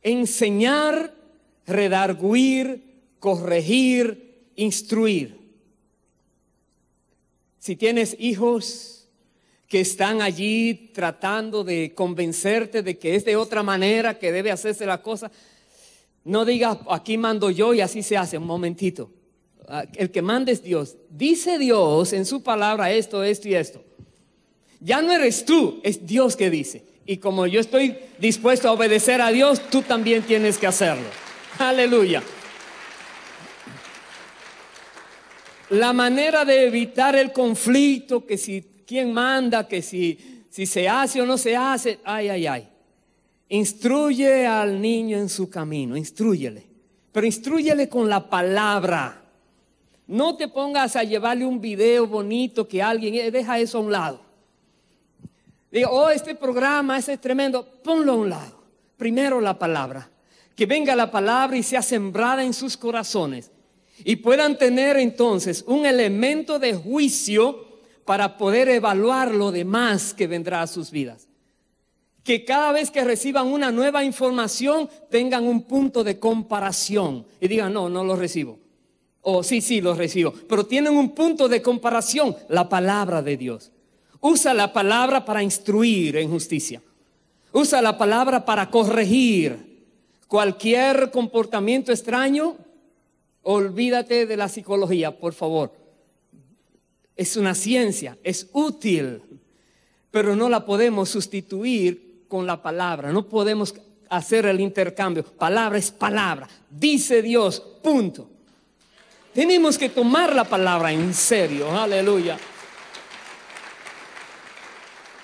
enseñar, redarguir, corregir, instruir. Si tienes hijos que están allí tratando de convencerte de que es de otra manera que debe hacerse la cosa, No digas, aquí mando yo y así se hace. Un momentito. El que manda es Dios. Dice Dios en su palabra esto, esto y esto. Ya no eres tú, es Dios que dice. Y como yo estoy dispuesto a obedecer a Dios, tú también tienes que hacerlo. Aleluya. La manera de evitar el conflicto, que si quién manda, que si se hace o no se hace, ay. Instruye al niño en su camino, instrúyele. Pero instrúyele con la palabra. No te pongas a llevarle un video bonito que alguien, deja eso a un lado. Digo, oh, este programa, ese es tremendo, ponlo a un lado. Primero la palabra. Que venga la palabra y sea sembrada en sus corazones. Y puedan tener entonces un elemento de juicio para poder evaluar lo demás que vendrá a sus vidas. Que cada vez que reciban una nueva información tengan un punto de comparación y digan, no lo recibo. O sí, lo recibo. Pero tienen un punto de comparación, la palabra de Dios. Usa la palabra para instruir en justicia. Usa la palabra para corregir. Cualquier comportamiento extraño, olvídate de la psicología, por favor. Es una ciencia, es útil, pero no la podemos sustituir con la palabra. No podemos hacer el intercambio. Palabra es palabra. Dice Dios, punto. Tenemos que tomar la palabra en serio. Aleluya.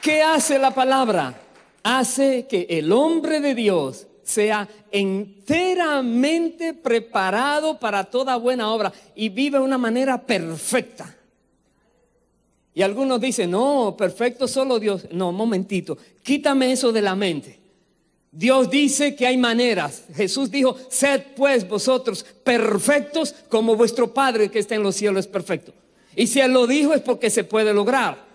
¿Qué hace la palabra? Hace que el hombre de Dios sea enteramente preparado para toda buena obra y vive de una manera perfecta. Y algunos dicen, no, perfecto solo Dios. No, un momentito, quítame eso de la mente. Dios dice que hay maneras. Jesús dijo, sed pues vosotros perfectos como vuestro Padre que está en los cielos es perfecto. Y si Él lo dijo es porque se puede lograr.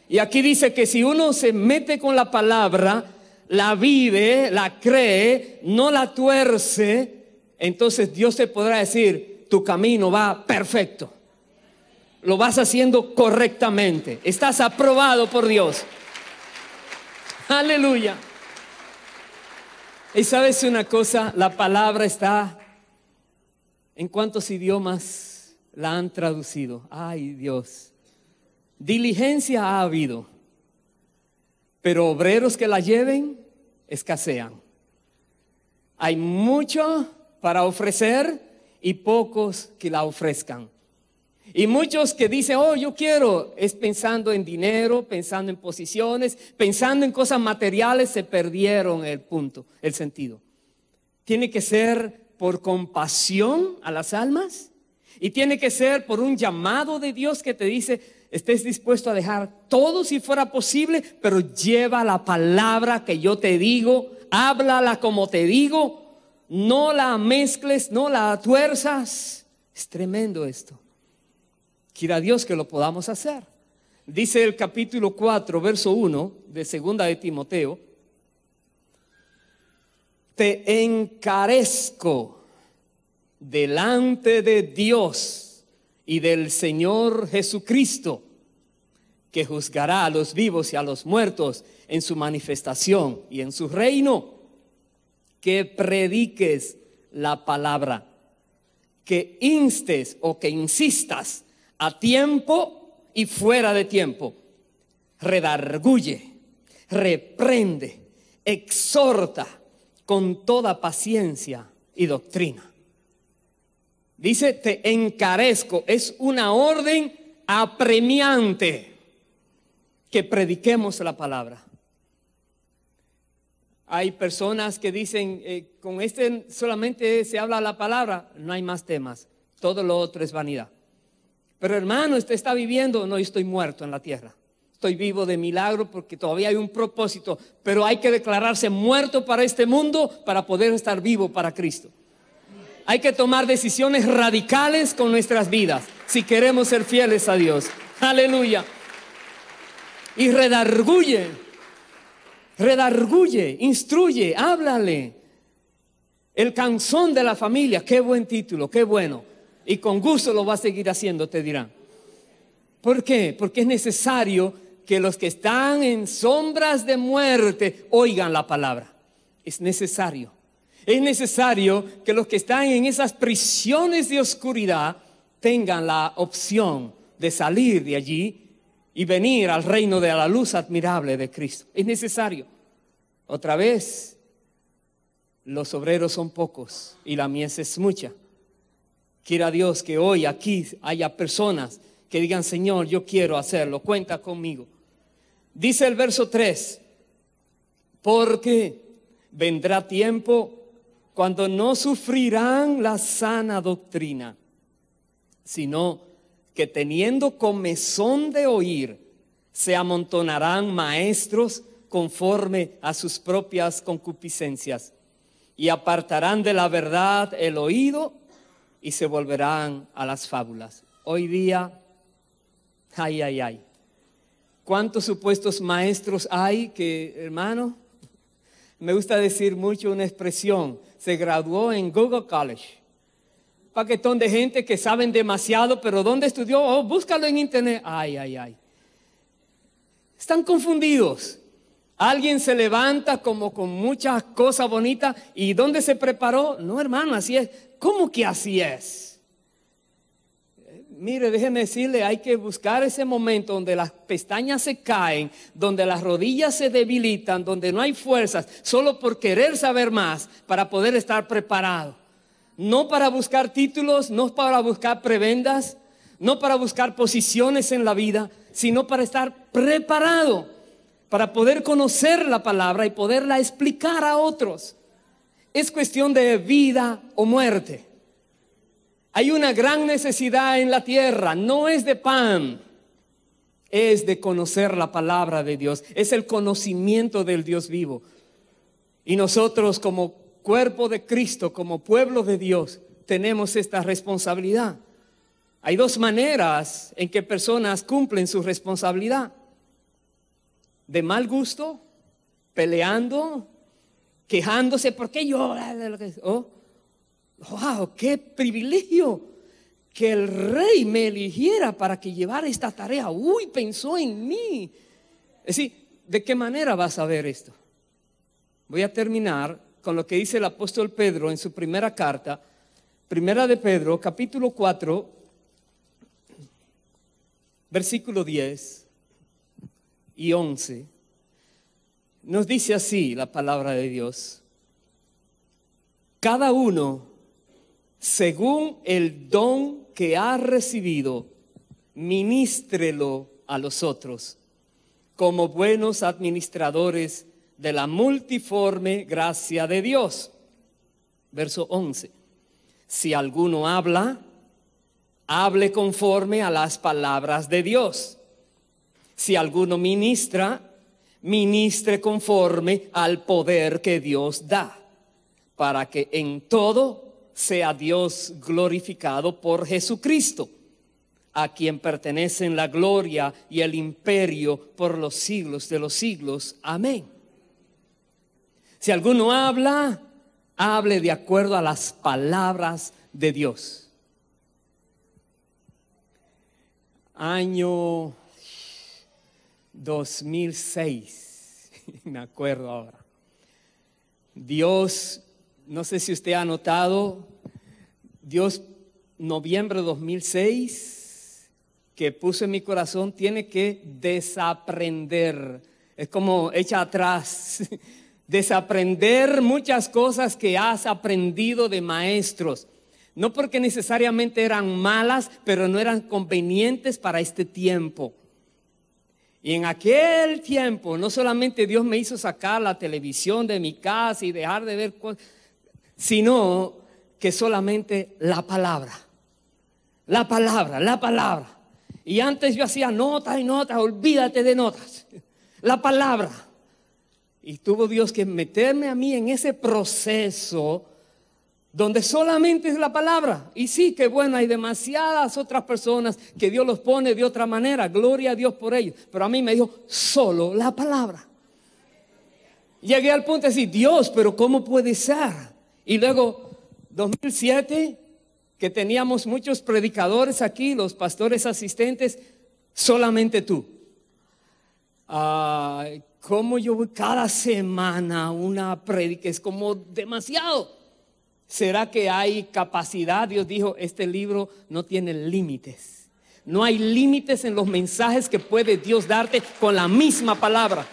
Y aquí dice que si uno se mete con la palabra, la vive, la cree, no la tuerce, entonces Dios te podrá decir, tu camino va perfecto. Lo vas haciendo correctamente. Estás aprobado por Dios. Aleluya. Y sabes una cosa, la palabra está, ¿en cuántos idiomas la han traducido? Ay, Dios. Diligencia ha habido, pero obreros que la lleven escasean. Hay mucho para ofrecer y pocos que la ofrezcan. Y muchos que dicen, oh, yo quiero, es pensando en dinero, pensando en posiciones, pensando en cosas materiales, se perdieron el punto, el sentido. Tiene que ser por compasión a las almas y tiene que ser por un llamado de Dios que te dice, estés dispuesto a dejar todo si fuera posible, pero lleva la palabra que yo te digo, háblala como te digo, no la mezcles, no la tuerzas. Es tremendo esto. Quiera Dios que lo podamos hacer. Dice el capítulo 4, verso 1 de segunda de Timoteo, te encarezco delante de Dios y del Señor Jesucristo, que juzgará a los vivos y a los muertos en su manifestación y en su reino, que prediques la palabra, que instes o que insistas a tiempo y fuera de tiempo, redarguye, reprende, exhorta con toda paciencia y doctrina. Dice, te encarezco, es una orden apremiante que prediquemos la palabra. Hay personas que dicen, con este solamente se habla la palabra, no hay más temas, todo lo otro es vanidad. Pero hermano, usted está viviendo, no, yo estoy muerto en la tierra. Estoy vivo de milagro porque todavía hay un propósito, pero hay que declararse muerto para este mundo para poder estar vivo para Cristo. Hay que tomar decisiones radicales con nuestras vidas si queremos ser fieles a Dios. Aleluya. Y redarguye, instruye, háblale. El canzón de la familia, qué buen título, qué bueno. Y con gusto lo va a seguir haciendo, te dirán. ¿Por qué? Porque es necesario que los que están en sombras de muerte oigan la palabra. Es necesario. Es necesario que los que están en esas prisiones de oscuridad tengan la opción de salir de allí y venir al reino de la luz admirable de Cristo. Es necesario. Otra vez, los obreros son pocos y la mies es mucha. Quiera Dios que hoy aquí haya personas que digan: Señor, yo quiero hacerlo, cuenta conmigo. Dice el verso 3, porque vendrá tiempo cuando no sufrirán la sana doctrina, sino que teniendo comezón de oír, se amontonarán maestros conforme a sus propias concupiscencias, y apartarán de la verdad el oído y se volverán a las fábulas. Hoy día, ay. ¿Cuántos supuestos maestros hay que, hermano? Me gusta decir mucho una expresión: se graduó en Google College. Paquetón de gente que saben demasiado, pero ¿dónde estudió? Oh, búscalo en internet. Ay. Están confundidos. Alguien se levanta como con muchas cosas bonitas. ¿Y dónde se preparó? No, hermano, así es. ¿Cómo que así es? Mire, déjeme decirle, hay que buscar ese momento donde las pestañas se caen, donde las rodillas se debilitan, donde no hay fuerzas, solo por querer saber más para poder estar preparado. No para buscar títulos, no para buscar prebendas, no para buscar posiciones en la vida, sino para estar preparado, para poder conocer la palabra y poderla explicar a otros. Es cuestión de vida o muerte. Hay una gran necesidad en la tierra, no es de pan, es de conocer la palabra de Dios, es el conocimiento del Dios vivo. Y nosotros como cuerpo de Cristo, como pueblo de Dios, tenemos esta responsabilidad. Hay dos maneras en que personas cumplen su responsabilidad: de mal gusto, peleando, quejándose, ¿por qué yo? ¡Wow! ¡Qué privilegio! Que el rey me eligiera para que llevara esta tarea. ¡Uy! Pensó en mí. Es decir, ¿de qué manera vas a ver esto? Voy a terminar con lo que dice el apóstol Pedro en su primera carta, primera de Pedro, capítulo 4, versículo 10 y 11. Nos dice así la palabra de Dios: cada uno, según el don que ha recibido, ministrelo a los otros, como buenos administradores de la multiforme gracia de Dios. Verso 11. Si alguno habla, hable conforme a las palabras de Dios. Si alguno ministra, ministre conforme al poder que Dios da, para que en todo sea Dios glorificado por Jesucristo, a quien pertenecen la gloria y el imperio por los siglos de los siglos. Amén. Si alguno habla, hable de acuerdo a las palabras de Dios. Año 2006, me acuerdo ahora. Dios, no sé si usted ha notado, Dios, noviembre de 2006, que puso en mi corazón, tiene que desaprender. Es como echa atrás, desaprender muchas cosas que has aprendido de maestros. No porque necesariamente eran malas, pero no eran convenientes para este tiempo. Y en aquel tiempo, no solamente Dios me hizo sacar la televisión de mi casa y dejar de ver cosas, sino que solamente la palabra. La palabra, la palabra. Y antes yo hacía notas y notas, olvídate de notas. La palabra. Y tuvo Dios que meterme a mí en ese proceso donde solamente es la palabra. Y sí, que bueno, hay demasiadas otras personas que Dios los pone de otra manera. Gloria a Dios por ello. Pero a mí me dijo, solo la palabra. Llegué al punto de decir, Dios, pero ¿cómo puede ser? Y luego, 2007, que teníamos muchos predicadores aquí, los pastores asistentes, solamente tú. ¿cómo yo voy cada semana a una prédica? Es como demasiado. ¿Será que hay capacidad? Dios dijo, este libro no tiene límites. No hay límites en los mensajes que puede Dios darte con la misma palabra.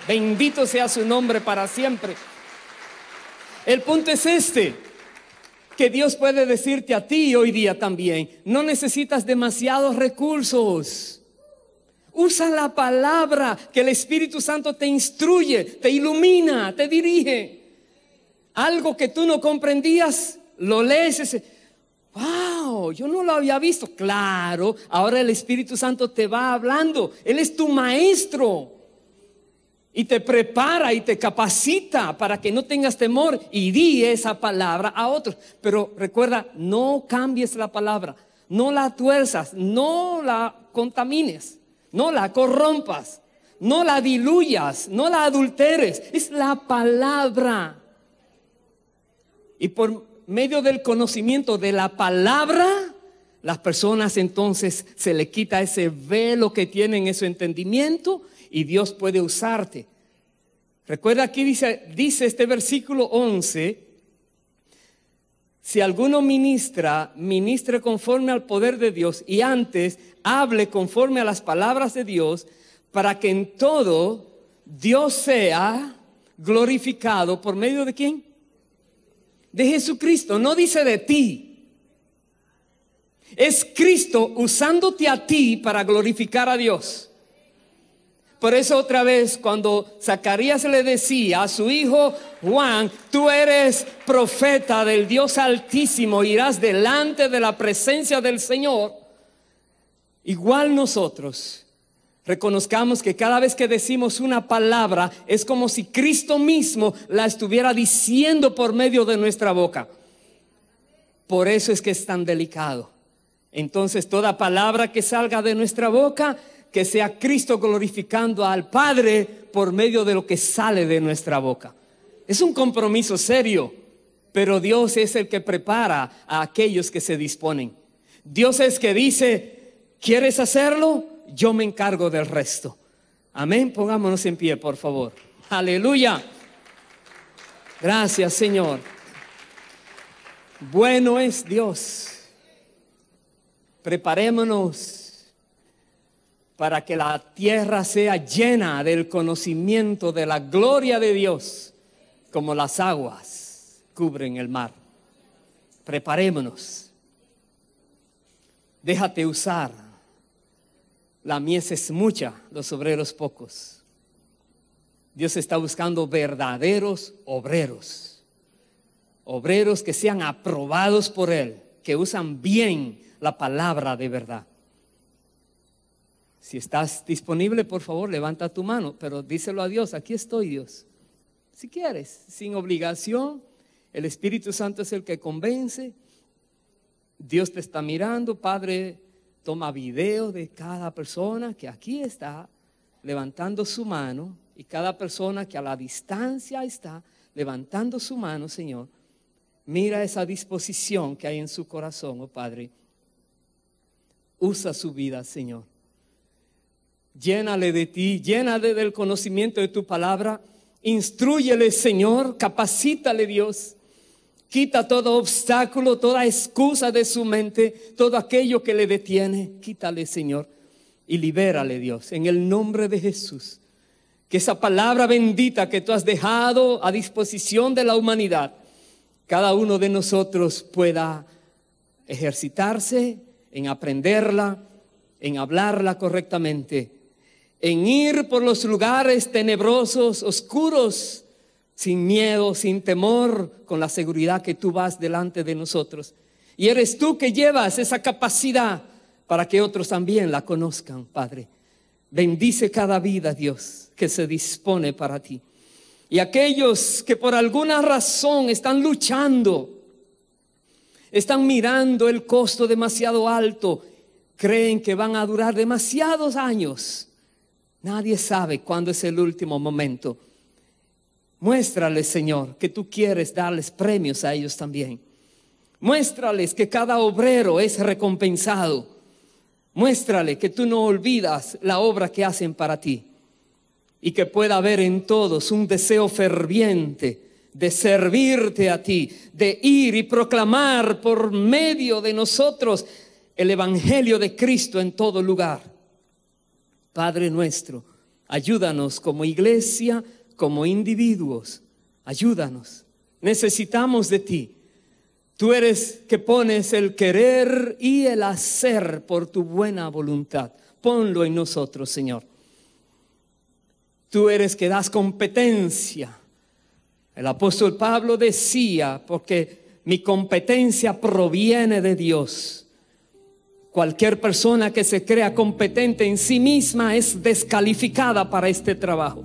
Bendito sea su nombre para siempre. El punto es este, que Dios puede decirte a ti hoy día también, no necesitas demasiados recursos. Usa la palabra, que el Espíritu Santo te instruye, te ilumina, te dirige. Algo que tú no comprendías, lo lees y dices, wow, yo no lo había visto. Claro, ahora el Espíritu Santo te va hablando. Él es tu maestro. Y te prepara y te capacita para que no tengas temor y di esa palabra a otros. Pero recuerda, no cambies la palabra, no la tuerzas, no la contamines, no la corrompas, no la diluyas, no la adulteres. Es la palabra. Y por medio del conocimiento de la palabra, las personas entonces se le quita ese velo que tienen en su entendimiento y Dios puede usarte. Recuerda aquí dice este versículo 11, si alguno ministre conforme al poder de Dios y antes hable conforme a las palabras de Dios, para que en todo Dios sea glorificado por medio de ¿quién? De Jesucristo. No dice de ti. Es Cristo usándote a ti para glorificar a Dios. Por eso otra vez cuando Zacarías le decía a su hijo Juan, tú eres profeta del Dios Altísimo, irás delante de la presencia del Señor. Igual nosotros reconozcamos que cada vez que decimos una palabra es como si Cristo mismo la estuviera diciendo por medio de nuestra boca. Por eso es que es tan delicado. Entonces toda palabra que salga de nuestra boca, que sea Cristo glorificando al Padre por medio de lo que sale de nuestra boca. Es un compromiso serio, pero Dios es el que prepara a aquellos que se disponen. Dios es que dice, ¿quieres hacerlo? Yo me encargo del resto. Amén. Pongámonos en pie, por favor. Aleluya. Gracias, Señor. Bueno es Dios. Preparémonos para que la tierra sea llena del conocimiento de la gloria de Dios, como las aguas cubren el mar. Preparémonos. Déjate usar. La mies es mucha, los obreros pocos. Dios está buscando verdaderos obreros. Obreros que sean aprobados por Él, que usan bien la palabra de verdad. Si estás disponible, por favor, levanta tu mano, pero díselo a Dios, aquí estoy, Dios. Si quieres, sin obligación, el Espíritu Santo es el que convence. Dios te está mirando, Padre. Toma video de cada persona que aquí está levantando su mano y cada persona que a la distancia está levantando su mano, Señor. Mira esa disposición que hay en su corazón, oh Padre. Usa su vida, Señor. Llénale de ti, llénale del conocimiento de tu palabra. Instrúyele, Señor, capacítale, Dios. Quita todo obstáculo, toda excusa de su mente, todo aquello que le detiene. Quítale, Señor, y libérale, Dios, en el nombre de Jesús. Que esa palabra bendita que tú has dejado a disposición de la humanidad, cada uno de nosotros pueda ejercitarse en aprenderla, en hablarla correctamente, en ir por los lugares tenebrosos, oscuros, sin miedo, sin temor, con la seguridad que tú vas delante de nosotros. Y eres tú que llevas esa capacidad para que otros también la conozcan, Padre. Bendice cada vida, Dios, que se dispone para ti. Y aquellos que por alguna razón están luchando, están mirando el costo demasiado alto, creen que van a durar demasiados años. Nadie sabe cuándo es el último momento. Muéstrales, Señor, que tú quieres darles premios a ellos también. Muéstrales que cada obrero es recompensado. Muéstrale que tú no olvidas la obra que hacen para ti. y que pueda haber en todos un deseo ferviente de servirte a ti, de ir y proclamar por medio de nosotros el evangelio de Cristo en todo lugar. Padre nuestro, ayúdanos como iglesia, como individuos, ayúdanos. Necesitamos de ti. Tú eres que pones el querer y el hacer por tu buena voluntad. Ponlo en nosotros, Señor. Tú eres que das competencia. El apóstol Pablo decía, porque mi competencia proviene de Dios. Cualquier persona que se crea competente en sí misma es descalificada para este trabajo,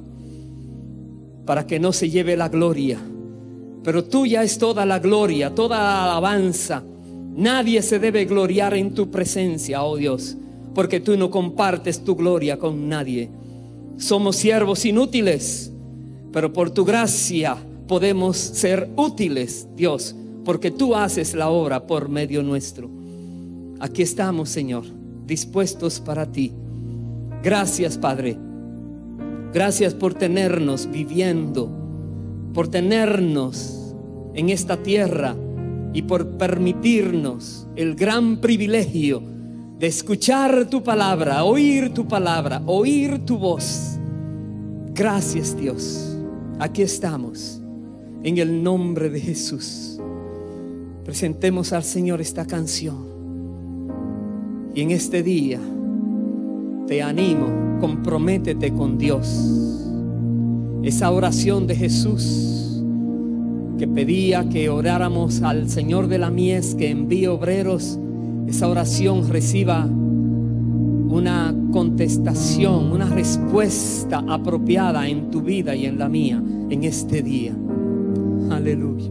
para que no se lleve la gloria. Pero tuya es toda la gloria, toda la alabanza. Nadie se debe gloriar en tu presencia, oh Dios, porque tú no compartes tu gloria con nadie. Somos siervos inútiles, pero por tu gracia podemos ser útiles, Dios, porque tú haces la obra por medio nuestro. Aquí estamos, Señor, dispuestos para ti. Gracias, Padre. Gracias por tenernos viviendo, por tenernos en esta tierra y por permitirnos el gran privilegio de escuchar tu palabra, oír tu voz. Gracias, Dios. Aquí estamos. En el nombre de Jesús, presentemos al Señor esta canción. Y en este día te animo, comprométete con Dios. Esa oración de Jesús que pedía que oráramos al Señor de la mies que envíe obreros, esa oración reciba una contestación, una respuesta apropiada en tu vida y en la mía en este día. Aleluya.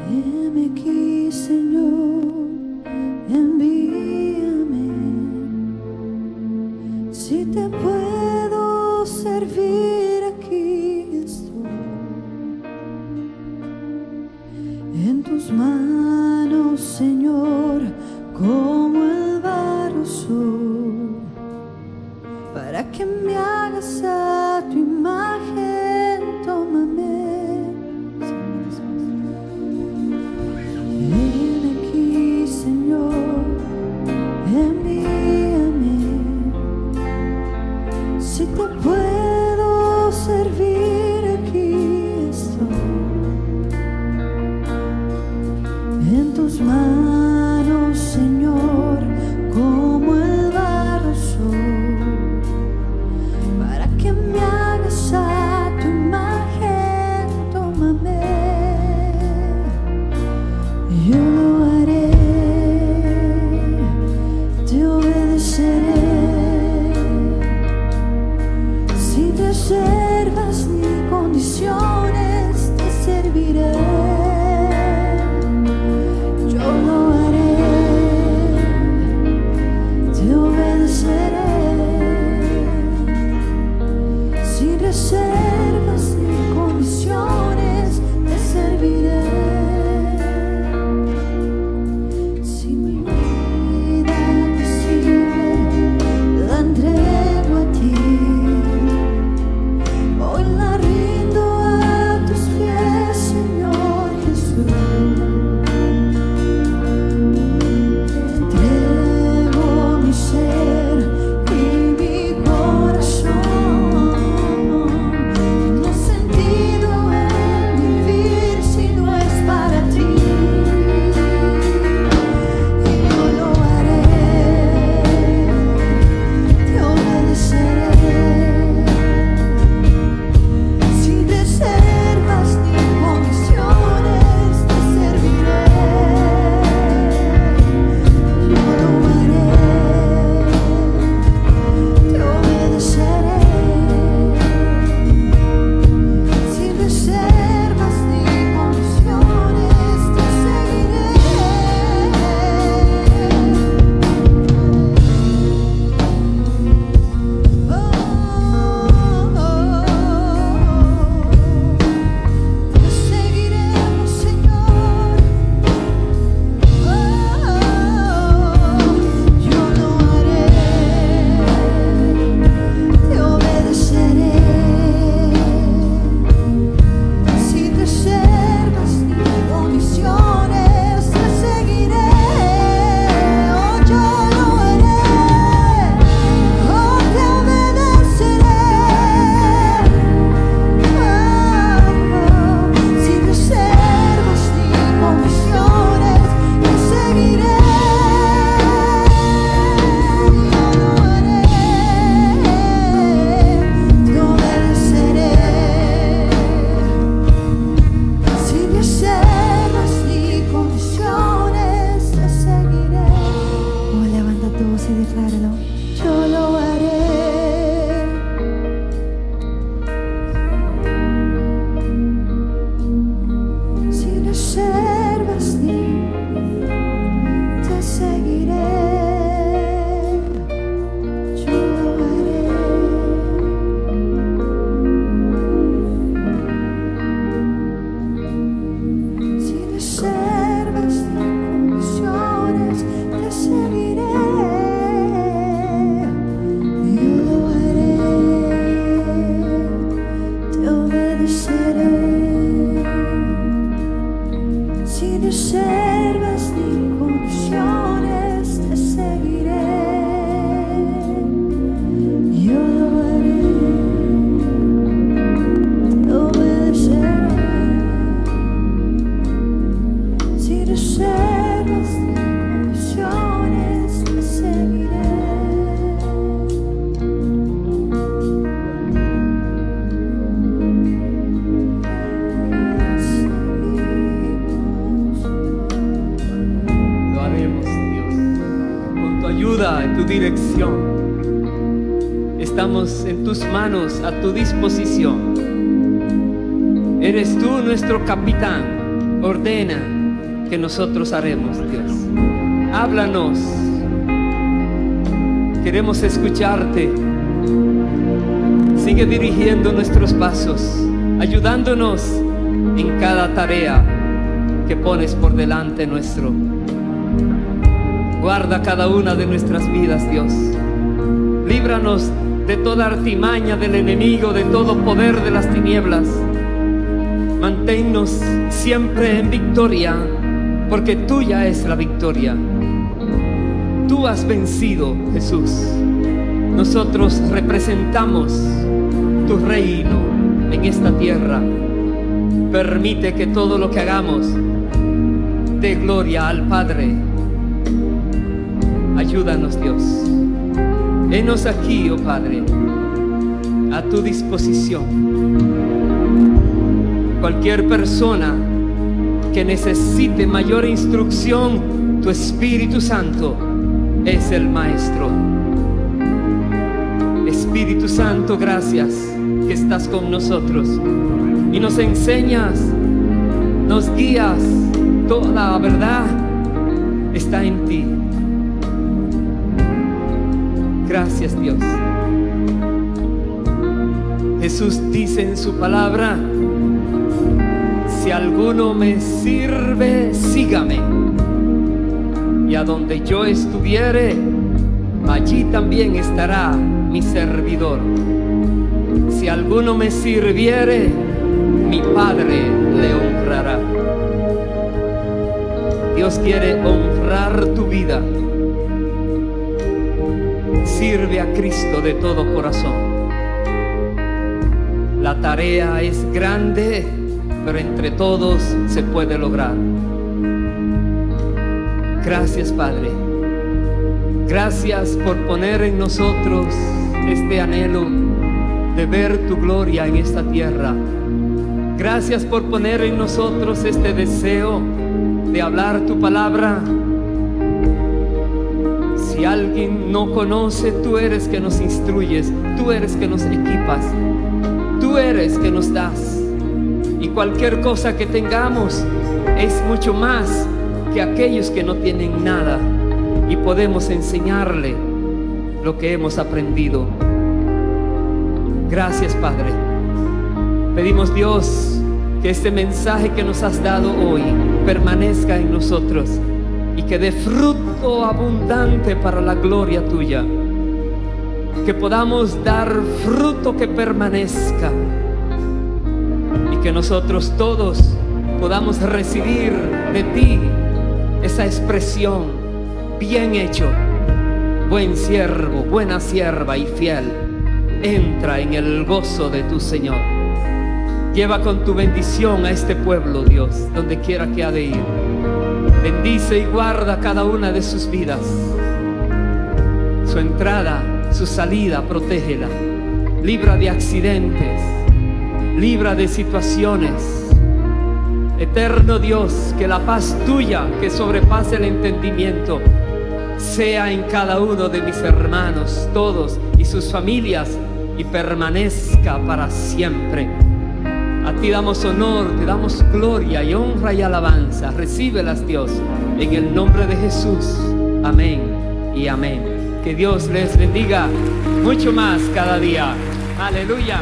Heme aquí, Señor, envíame. Si te puedo servir, aquí estoy. En tus manos, Señor, como el barro soy, para que me hagas a tu imagen. Tómame. Ven aquí, Señor, envíame. Si te puedo servir, aquí estoy. En tus manos, Señor, como el barro soy, para que me hagas a tu imagen. Tómame. Yo lo haré, te obedeceré. Si te reservas ni condiciones, te serviré. Yo lo haré, te obedeceré. Si reservas ni condiciones, te serviré. Si mi vida te sirve, la entrego a ti. Hoy la rindo a tus pies, Señor Jesús. Te entrego mi ser y mi corazón. dirección. Estamos en tus manos, a tu disposición. Eres tú nuestro capitán. Ordena que nosotros haremos, Dios. Háblanos. Queremos escucharte. Sigue dirigiendo nuestros pasos, ayudándonos en cada tarea que pones por delante nuestro. Guarda cada una de nuestras vidas, Dios. Líbranos de toda artimaña del enemigo, de todo poder de las tinieblas. Manténnos siempre en victoria, porque tuya es la victoria. Tú has vencido, Jesús. Nosotros representamos tu reino en esta tierra. Permite que todo lo que hagamos dé gloria al Padre. Ayúdanos, Dios. Henos aquí, oh Padre, a tu disposición. Cualquier persona que necesite mayor instrucción, tu Espíritu Santo es el Maestro. Espíritu Santo, gracias que estás con nosotros y nos enseñas, nos guías. Toda la verdad está en ti. Gracias, Dios. Jesús dice en su palabra: si alguno me sirve, sígame. Y a donde yo estuviere, allí también estará mi servidor. Si alguno me sirviere, mi Padre le honrará. Dios quiere honrar tu vida. Sirve a Cristo de todo corazón. La tarea es grande, pero entre todos se puede lograr. Gracias, Padre. Gracias por poner en nosotros este anhelo de ver tu gloria en esta tierra. Gracias por poner en nosotros este deseo de hablar tu palabra. Si alguien no conoce, tú eres que nos instruyes, tú eres que nos equipas, tú eres que nos das. Y cualquier cosa que tengamos es mucho más que aquellos que no tienen nada, y podemos enseñarle lo que hemos aprendido. Gracias, Padre. Pedimos, Dios, que este mensaje que nos has dado hoy permanezca en nosotros y que dé fruto abundante para la gloria tuya. Que podamos dar fruto que permanezca y que nosotros todos podamos recibir de ti esa expresión: bien hecho, buen siervo, buena sierva y fiel, entra en el gozo de tu Señor. Lleva con tu bendición a este pueblo, Dios, donde quiera que ha de ir. Bendice y guarda cada una de sus vidas. Su entrada, su salida, protégela. Libra de accidentes, libra de situaciones. Eterno Dios, que la paz tuya, que sobrepase el entendimiento, sea en cada uno de mis hermanos, todos y sus familias, y permanezca para siempre. A ti damos honor, te damos gloria y honra y alabanza. Recíbelas, Dios, en el nombre de Jesús. Amén y amén. Que Dios les bendiga mucho más cada día. Aleluya.